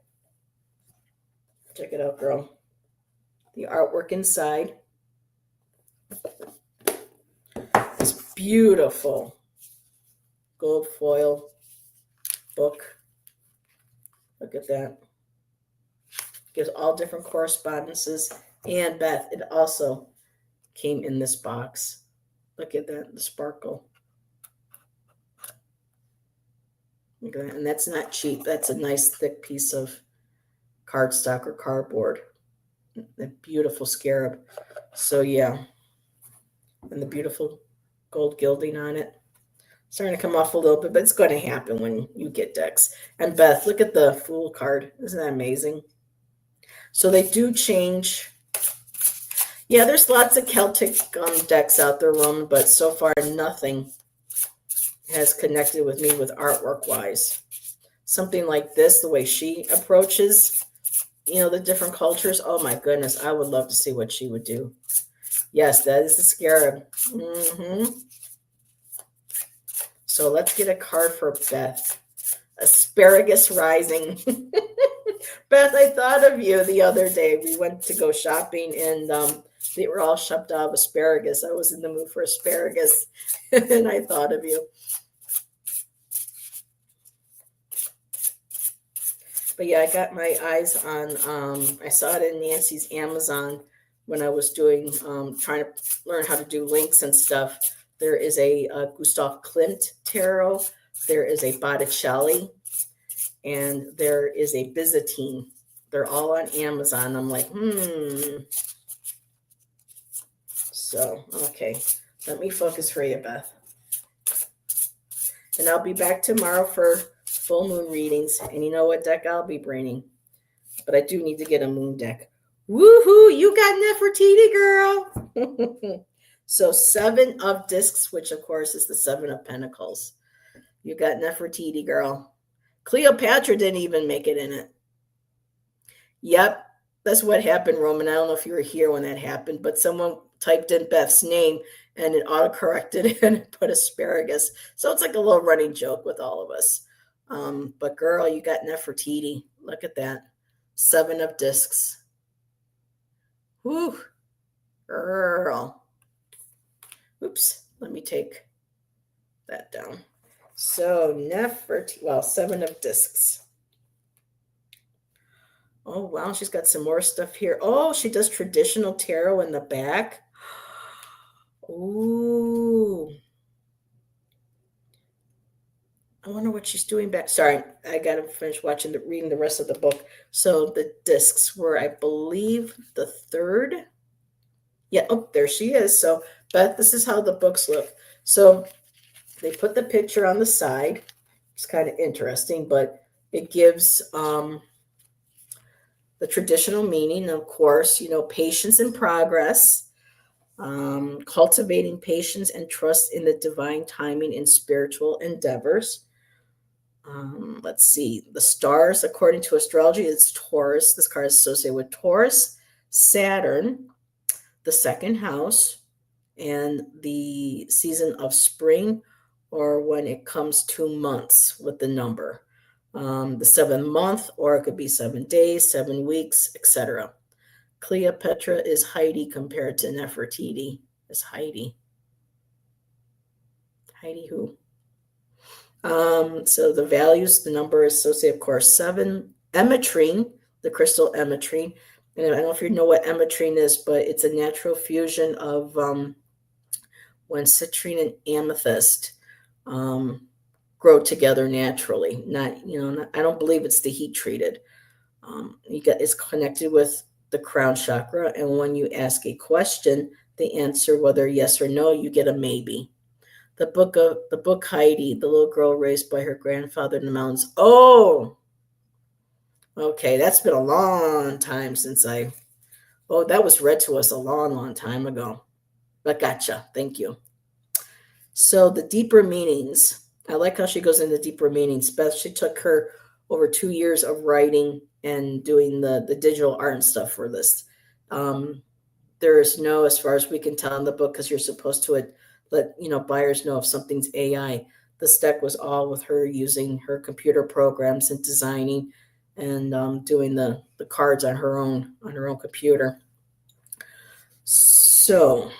Check it out, girl. The artwork inside. It's beautiful gold foil book. Look at that. Gives all different correspondences. And Beth, it also came in this box. Look at that, the sparkle. Look at that. And that's not cheap. That's a nice thick piece of cardstock or cardboard. A beautiful scarab. So yeah. And the beautiful gold gilding on it. Starting to come off a little bit, but it's going to happen when you get decks. And Beth, look at the Fool card. Isn't that amazing? So they do change. Yeah, there's lots of Celtic decks out there, Roman, but so far nothing has connected with me with artwork-wise. Something like this, the way she approaches, the different cultures. Oh my goodness, I would love to see what she would do. Yes, that is the scarab. So let's get a card for Beth. Asparagus Rising. Beth, I thought of you the other day. We went to go shopping, and they were all shoved out of asparagus. I was in the mood for asparagus, and I thought of you. But yeah, I got my eyes on, I saw it in Nancy's Amazon when I was doing, trying to learn how to do links and stuff. There is a Gustav Klimt tarot. There is a Botticelli. And there is a Byzantine. They're all on Amazon. I'm like, So, okay. Let me focus for you, Beth. And I'll be back tomorrow for full moon readings. And you know what deck I'll be bringing? But I do need to get a moon deck. Woohoo! You got Nefertiti, girl! So 7 of discs, which of course is the 7 of pentacles. You got Nefertiti, girl. Cleopatra didn't even make it in it. Yep, that's what happened, Roman. I don't know if you were here when that happened, but someone typed in Beth's name and it autocorrected and it put asparagus. So it's like a little running joke with all of us. But girl, you got Nefertiti. Look at that. 7 of discs. Whew. Girl. Oops, let me take that down. So Nefertiti, well, 7 of discs. Oh, wow, she's got some more stuff here. Oh, she does traditional tarot in the back. Ooh. I wonder what she's doing back. Sorry, I got to finish reading the rest of the book. So the discs were, I believe, the 3rd. Yeah, oh, there she is. So, but this is how the books look. So they put the picture on the side. It's kind of interesting, but it gives the traditional meaning, of course, patience and progress, cultivating patience and trust in the divine timing in spiritual endeavors. Let's see. The stars, according to astrology, it's Taurus. This card is associated with Taurus, Saturn, the 2nd house, and the season of spring, or when it comes to months with the number. The 7th month, or it could be 7 days, 7 weeks, etc. Cleopatra is Heidi compared to Nefertiti is Heidi. Heidi who? So the values, the number is associated, of course, 7. Emetrine, the crystal emetrine. And I don't know if you know what emetrine is, but it's a natural fusion of when citrine and amethyst grow together naturally. I don't believe it's the heat treated. It's connected with the crown chakra, and when you ask a question, the answer, whether yes or no, you get a maybe. The book Heidi, the little girl raised by her grandfather in the mountains. Oh, okay, that's been a long time since that was read to us a long, long time ago. But gotcha, thank you. So the deeper meanings, I like how she goes into deeper meanings. Beth, she took her over 2 years of writing and doing the digital art and stuff for this. There is no, as far as we can tell in the book, because you're supposed to let buyers know if something's AI. This deck was all with her using her computer programs and designing and doing the cards on her own computer. So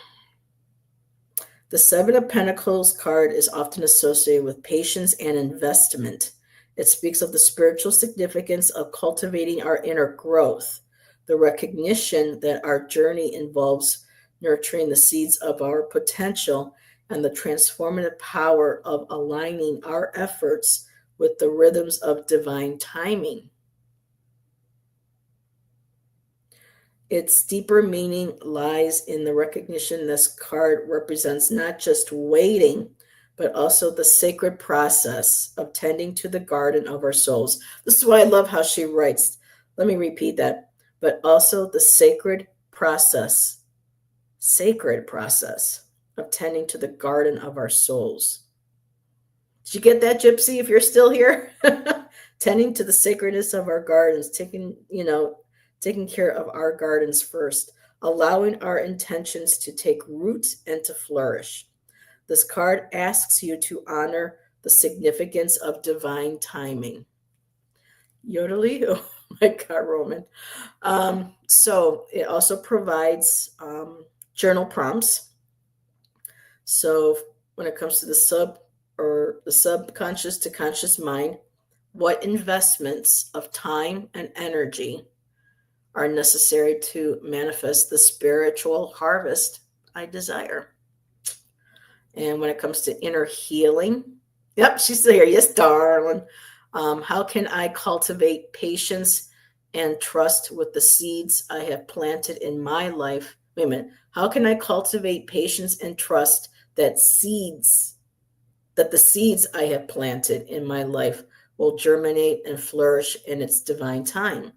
the 7 of Pentacles card is often associated with patience and investment. It speaks of the spiritual significance of cultivating our inner growth, the recognition that our journey involves nurturing the seeds of our potential, and the transformative power of aligning our efforts with the rhythms of divine timing. Its deeper meaning lies in the recognition this card represents not just waiting, but also the sacred process of tending to the garden of our souls. This is why I love how she writes. Let me repeat that. But also the sacred process of tending to the garden of our souls. Did you get that, Gypsy, if you're still here? Tending to the sacredness of our gardens, taking care of our gardens first, allowing our intentions to take root and to flourish. This card asks you to honor the significance of divine timing. Yodelly, oh my God, Roman. So it also provides journal prompts. So when it comes to the subconscious to conscious mind, what investments of time and energy are necessary to manifest the spiritual harvest I desire? And when it comes to inner healing, yep, she's still here. Yes, darling. How can I cultivate patience and trust with the seeds I have planted in my life? Wait a minute. How can I cultivate patience and trust that the seeds I have planted in my life will germinate and flourish in its divine time?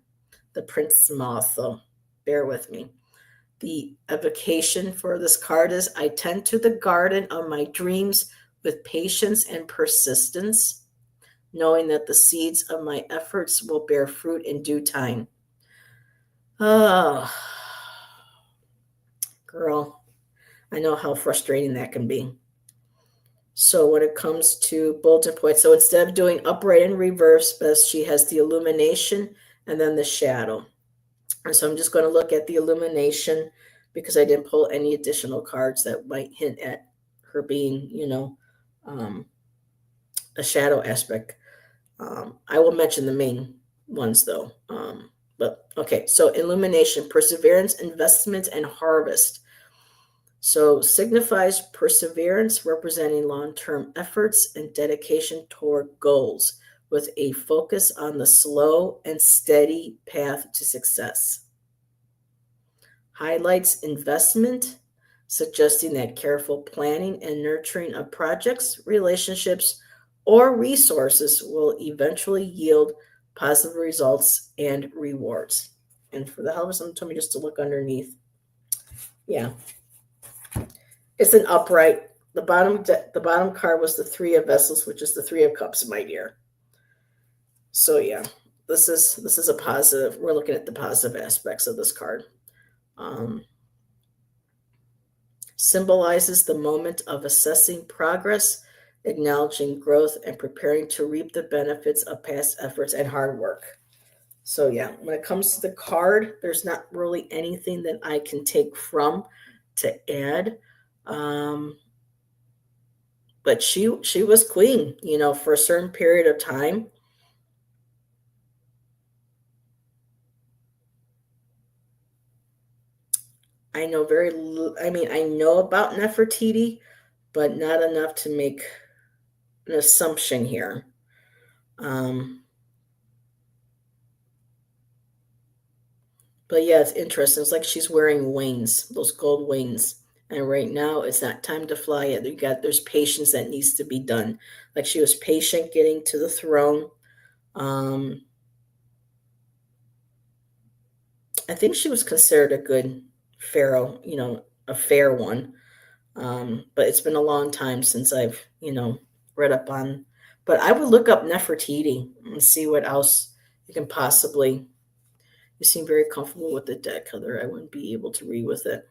The Prince Moth, so bear with me. The evocation for this card is, I tend to the garden of my dreams with patience and persistence, knowing that the seeds of my efforts will bear fruit in due time. Oh, girl, I know how frustrating that can be. So when it comes to bulletin points, so instead of doing upright and reverse, she has the illumination and then the shadow. And so I'm just going to look at the illumination because I didn't pull any additional cards that might hint at her being, um, a shadow aspect. I will mention the main ones though. But okay, so illumination, perseverance, investment, and harvest. So signifies perseverance, representing long-term efforts and dedication toward goals, with a focus on the slow and steady path to success. Highlights investment, suggesting that careful planning and nurturing of projects, relationships, or resources will eventually yield positive results and rewards. And for the hell of it, someone told me just to look underneath. Yeah, it's an upright. The bottom card was the Three of Vessels, which is the Three of Cups, my dear. So yeah, this is a positive. We're looking at the positive aspects of this card. Um, Symbolizes the moment of assessing progress, acknowledging growth, and preparing to reap the benefits of past efforts and hard work. So yeah, when it comes to the card, there's not really anything that I can take from to add. Um, but she was queen, for a certain period of time. I know I know about Nefertiti, but not enough to make an assumption here. Um, but yeah, it's interesting. It's like she's wearing wings, those gold wings. And right now, it's not time to fly yet. There's patience that needs to be done. Like she was patient getting to the throne. Um, I think she was considered a good pharaoh, a fair one. But it's been a long time since I've, read up on. But I would look up Nefertiti and see what else you can possibly. You seem very comfortable with the deck, Heather. I wouldn't be able to read with it.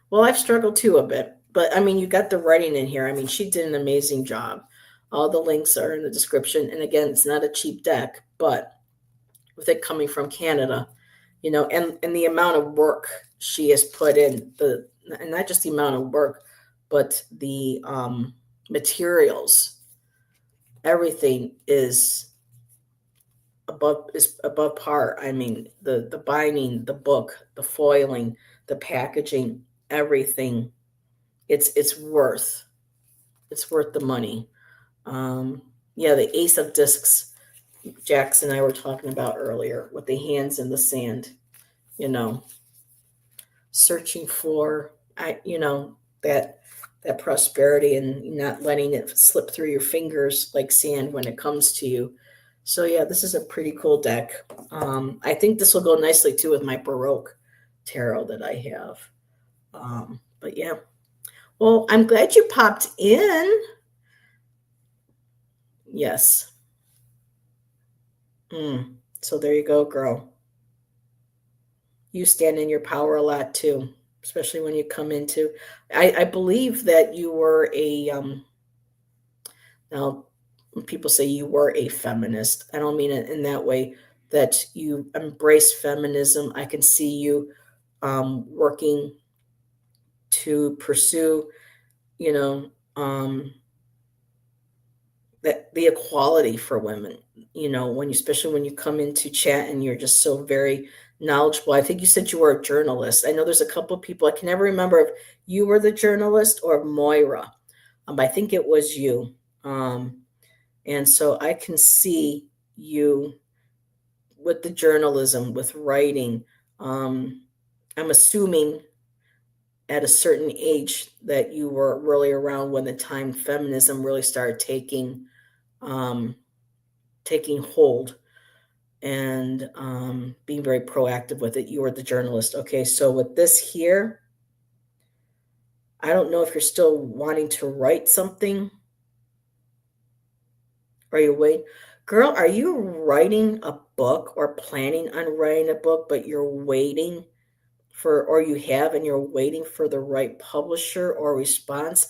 Well, I've struggled too a bit, but I mean, you got the writing in here. I mean, she did an amazing job. All the links are in the description. And again, it's not a cheap deck, but with it coming from Canada, and the amount of work she has put in, and not just the amount of work, but the materials, everything is above par. I mean, the binding, the book, the foiling, the packaging, everything. It's worth the money. Um, yeah, the Ace of Discs, Jackson and I were talking about earlier, with the hands in the sand, you know, searching for, that prosperity and not letting it slip through your fingers like sand when it comes to you. So yeah, this is a pretty cool deck. I think this will go nicely too with my Baroque tarot that I have. But yeah, well, I'm glad you popped in. Yes. So there you go, girl. You stand in your power a lot too, especially when you come into. I believe that you were a now when people say you were a feminist. I don't mean it in that way. That you embrace feminism. I can see you working to pursue, you know, um, that the equality for women. Especially when you come into chat and you're just so very knowledgeable. I think you said you were a journalist. I know there's a couple of people. I can never remember if you were the journalist or Moira. I think it was you. And so I can see you with the journalism, with writing. I'm assuming at a certain age that you were really around when the time feminism really started um, taking hold, and being very proactive with it. You were the journalist. Okay, so with this here, I don't know if you're still wanting to write something. Are you waiting? Girl, are you writing a book or planning on writing a book, but you're waiting or you have and you're waiting for the right publisher or response?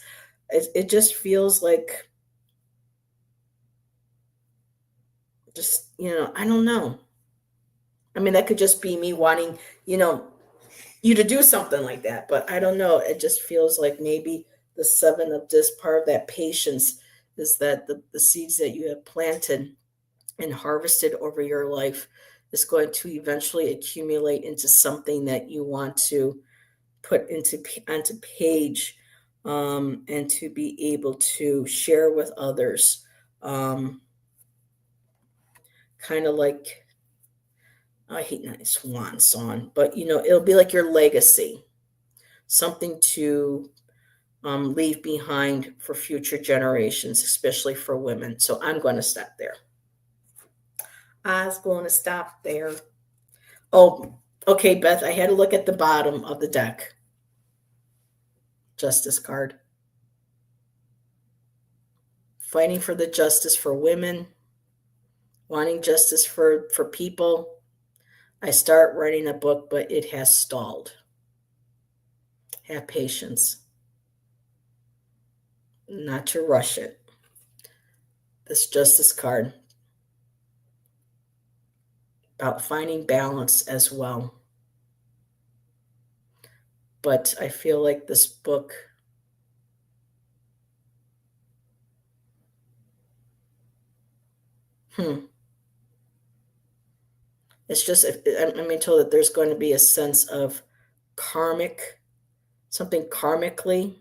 It just feels like, I don't know. I mean, that could just be me wanting, you know, you to do something like that. But I don't know. It just feels like maybe the seven of this part of that patience is that the seeds that you have planted and harvested over your life is going to eventually accumulate into something that you want to put into onto page, and to be able to share with others, kind of like, I hate not swan song, but it'll be like your legacy, something to leave behind for future generations, especially for women. So I'm going to stop there. I was going to stop there. Oh, okay, Beth, I had to look at the bottom of the deck. Justice card. Fighting for the justice for women, wanting justice for people. I start writing a book, but it has stalled. Have patience. Not to rush it. This justice card. About finding balance as well. But I feel like this book it's just, I'm being told that there's going to be a sense of something karmically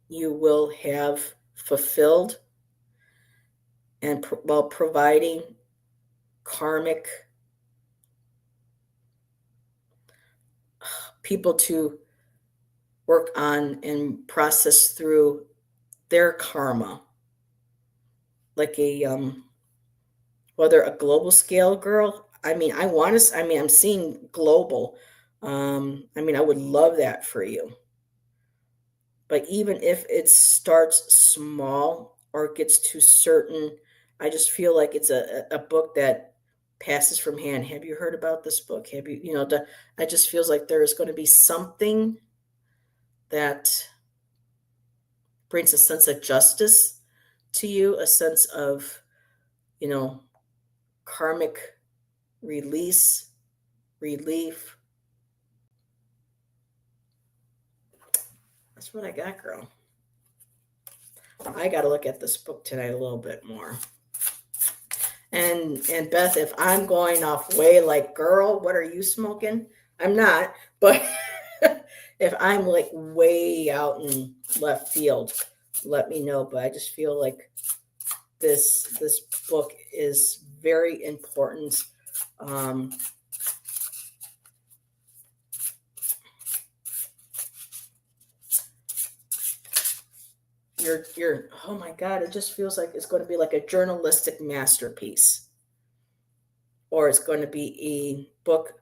you will have fulfilled, and while providing karmic people to work on and process through their karma, like whether a global scale, girl. I mean, I'm seeing global. I would love that for you. But even if it starts small or gets to certain, I just feel like it's a book that passes from hand. Have you heard about this book? Have you, I just feels like there is going to be something that brings a sense of justice to you, a sense of, karmic release, relief. That's what I got, girl. I got to look at this book tonight a little bit more. And Beth, if I'm going off way like, girl, what are you smoking? I'm not, but if I'm like way out in left field, let me know. But I just feel like this book is very important. You're oh my God, it just feels like it's going to be like a journalistic masterpiece, or it's going to be a book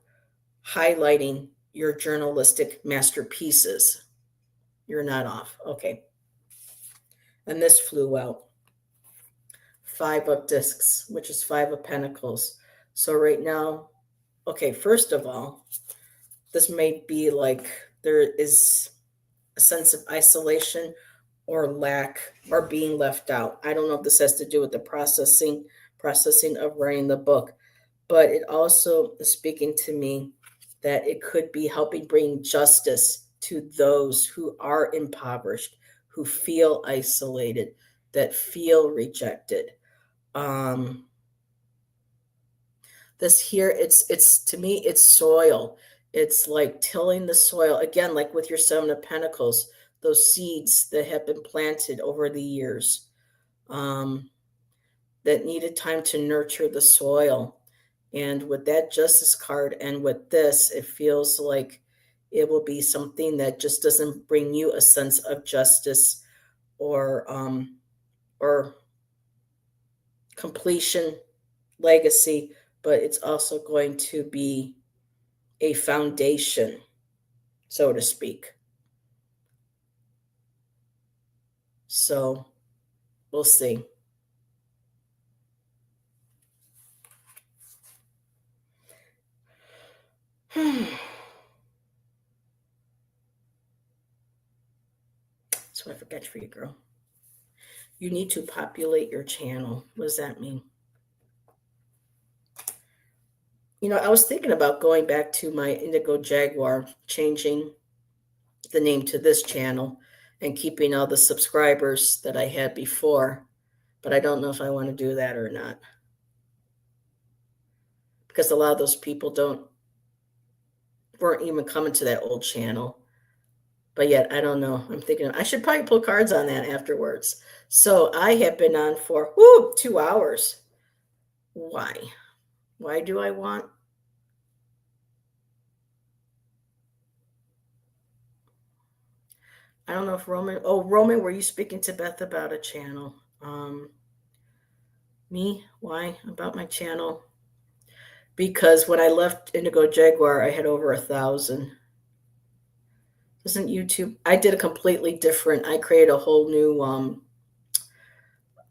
highlighting your journalistic masterpieces. You're not off. Okay. And this flew out. Five of discs, which is five of pentacles. So right now, okay, first of all, this may be like there is a sense of isolation or lack or being left out. I don't know if this has to do with the processing of writing the book, but it also is speaking to me that it could be helping bring justice to those who are impoverished, who feel isolated, that feel rejected. This here, it's to me, it's soil. It's like tilling the soil again, like with your Seven of Pentacles, those seeds that have been planted over the years, that needed time to nurture the soil. And with that justice card and with this, it feels like it will be something that just doesn't bring you a sense of justice or completion, legacy, but it's also going to be a foundation, so to speak. So we'll see. So I forgot for you, girl. You need to populate your channel. What does that mean? I was thinking about going back to my Indigo Jaguar, changing the name to this channel and keeping all the subscribers that I had before, but I don't know if I want to do that or not because a lot of those people don't weren't even coming to that old channel. But yet, I don't know. I'm thinking I should probably pull cards on that afterwards. So I have been on for 2 hours. Why? Why do I want? I don't know if Roman. Oh, Roman, were you speaking to Beth about a channel? Me? Why about my channel? Because when I left Indigo Jaguar, I had over 1,000. Doesn't YouTube? I did a completely different. I created um,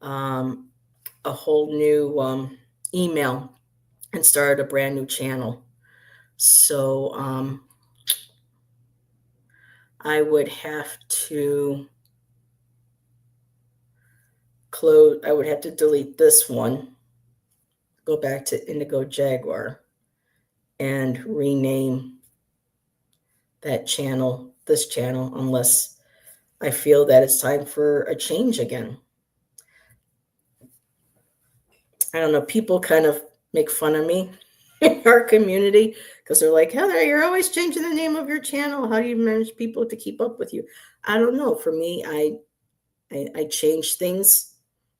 a whole new email and started a brand new channel. So I would have to close. I would have to delete this one, go back to Indigo Jaguar, and rename that channel, this channel, unless I feel that it's time for a change again. I don't know. People kind of make fun of me in our community because they're like, Heather, you're always changing the name of your channel. How do you manage people to keep up with you? I don't know. For me, I change things.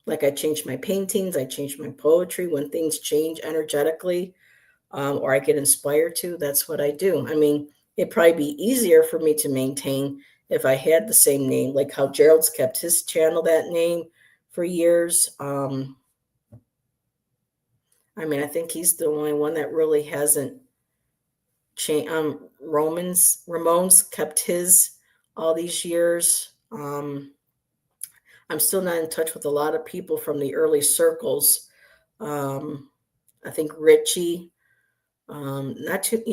Like I change my paintings, I change my poetry. When things change energetically, or I get inspired to, that's what I do. I mean, it'd probably be easier for me to maintain if I had the same name, like how Gerald's kept his channel that name for years. I mean, I think he's the only one that really hasn't changed. Ramon's kept his all these years. I'm still not in touch with a lot of people from the early circles. I think Richie, not too,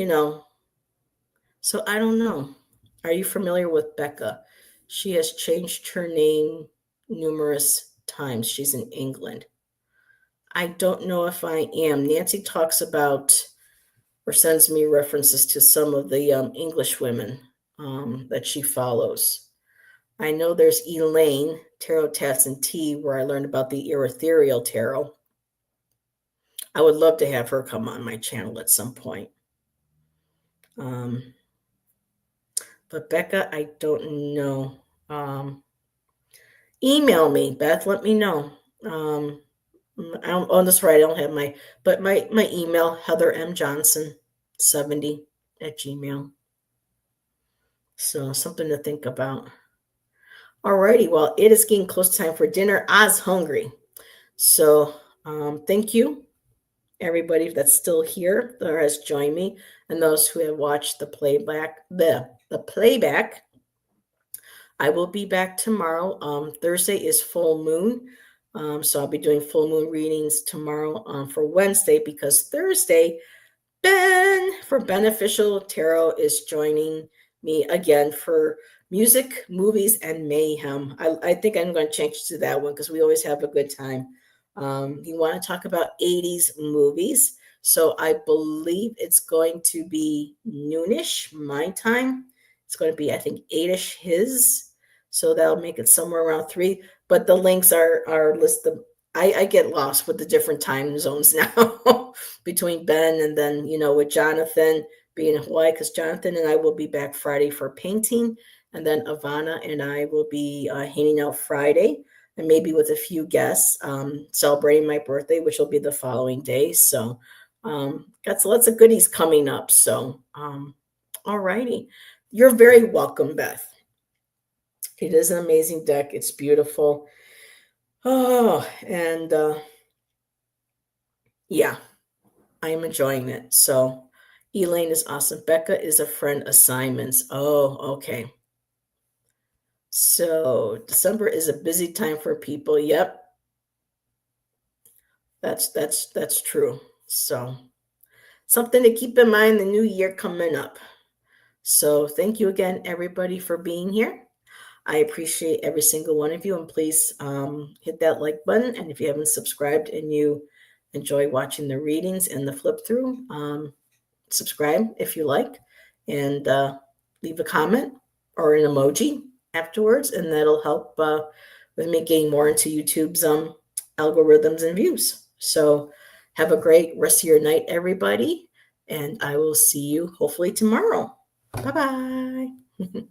so I don't know. Are you familiar with Becca? She has changed her name numerous times. She's in England. I don't know if I am. Nancy talks about or sends me references to some of the English women that she follows. I know there's Elaine, Tarot Tats and Tea, where I learned about the ethereal tarot. I would love to have her come on my channel at some point. But Becca, I don't know. Email me, Beth. Let me know. That's right. I don't have my email, Heather M. Johnson 70 at Gmail. So something to think about. Alrighty, well, it is getting close to time for dinner. I's hungry. So thank you, everybody that's still here that has joined me, and those who have watched the playback. The playback. I will be back tomorrow. Thursday is full moon. So I'll be doing full moon readings tomorrow for Wednesday because Thursday, Ben for Beneficial Tarot is joining me again for music, movies, and mayhem. I think I'm going to change to that one because we always have a good time. You want to talk about 80s movies. So I believe it's going to be noonish my time. It's going to be, I think, 8ish his. So that'll make it somewhere around 3. But the links are listed. I get lost with the different time zones now between Ben and then, with Jonathan being in Hawaii, because Jonathan and I will be back Friday for painting. And then Ivana and I will be hanging out Friday and maybe with a few guests celebrating my birthday, which will be the following day. So got lots of goodies coming up. So all righty. You're very welcome, Beth. It is an amazing deck. It's beautiful. Oh, and yeah, I am enjoying it. So Elaine is awesome. Becca is a friend of Simon's. Oh, okay. So December is a busy time for people. Yep. That's true. So something to keep in mind the new year coming up. So thank you again, everybody, for being here. I appreciate every single one of you, and please hit that like button. And if you haven't subscribed and you enjoy watching the readings and the flip through. Subscribe if you like, and leave a comment or an emoji afterwards, and that'll help with me getting more into YouTube's algorithms and views. So have a great rest of your night, everybody, and I will see you hopefully tomorrow. Bye-bye.